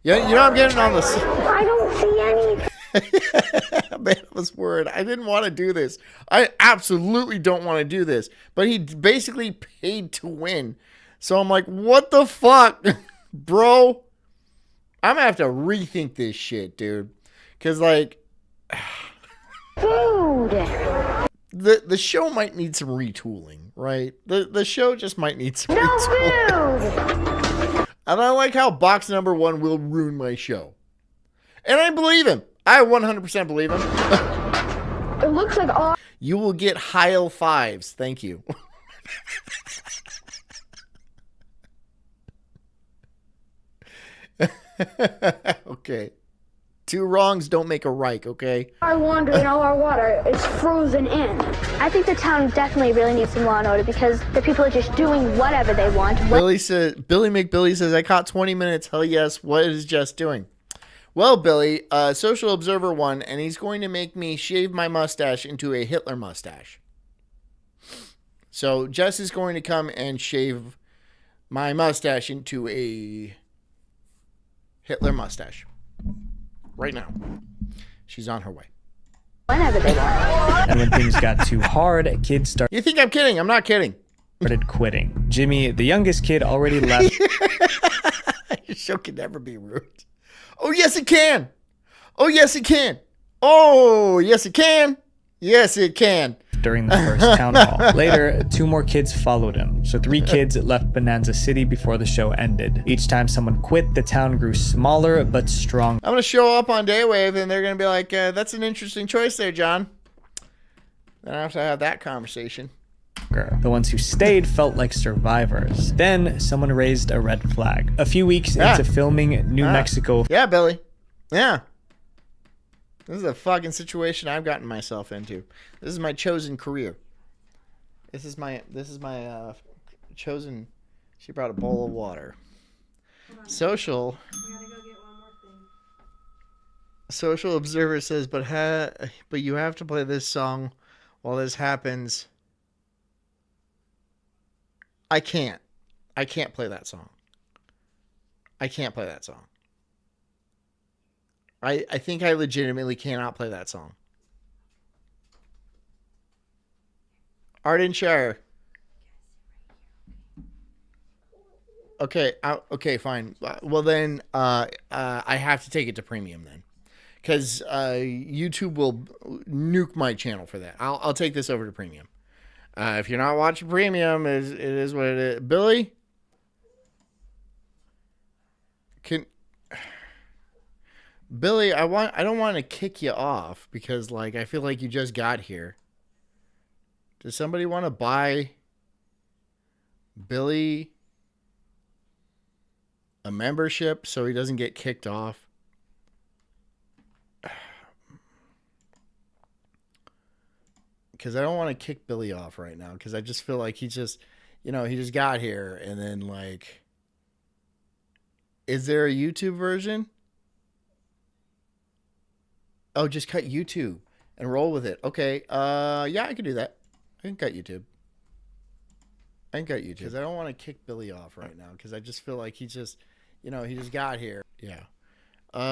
Yeah, you know I'm getting on the.
I don't see any.
Man, I was worried. I didn't want to do this. I absolutely don't want to do this. But he basically paid to win. So I'm like, what the fuck, bro? I'm gonna have to rethink this shit, dude. Cause like,
Food.
the show might need some retooling, right? The show just might need some retooling.
Food.
And I like how box number 1 will ruin my show. And I believe him. I 100% believe him.
It looks like all.
You will get Heil 5s. Thank you. Okay. 2 wrongs don't make a right, okay?
Our laundry and all our water is frozen in. I think the town definitely really needs some law and order because the people are just doing whatever they want.
Billy McBilly says, I caught 20 minutes. Hell yes. What is Jess doing? Well, Billy, Social Observer won, and he's going to make me shave my mustache into a Hitler mustache. So Jess is going to come and shave my mustache into a Hitler mustache. Right now. She's on her way.
Whenever they want.
And when things got too hard, kids started.
You think I'm kidding? I'm not kidding.
Started quitting. Jimmy, the youngest kid, already left.
Your show can never be rude. Oh, yes, it can. Oh, yes, it can. Oh, yes, it can. Yes, it can.
During the first town hall. Later, 2 more kids followed him. So 3 kids left Bonanza City before the show ended. Each time someone quit, the town grew smaller but strong.
I'm going to show up on Daywave and they're going to be like, that's an interesting choice there, John. Then I have to have that conversation.
The ones who stayed felt like survivors. Then someone raised a red flag. A few weeks into filming New Mexico.
Yeah, Billy. Yeah. This is a fucking situation I've gotten myself into. This is my chosen career. This is my chosen. She brought a bowl of water. Social Observer says, but you have to play this song while this happens. I can't play that song. I can't play that song. I think I legitimately cannot play that song. Ardenshire. Okay, okay, fine. Well then, I have to take it to premium then, because YouTube will nuke my channel for that. I'll take this over to premium. If you're not watching premium, it is what it is. Billy, Billy, I don't want to kick you off because like I feel like you just got here. Does somebody want to buy Billy a membership so he doesn't get kicked off? Because I don't want to kick Billy off right now because I just feel like he just got here and then like, is there a YouTube version? Oh, just cut YouTube and roll with it. Okay. Yeah, I can do that. I can cut YouTube. Because I don't want to kick Billy off right now because I just feel like he just got here. Yeah.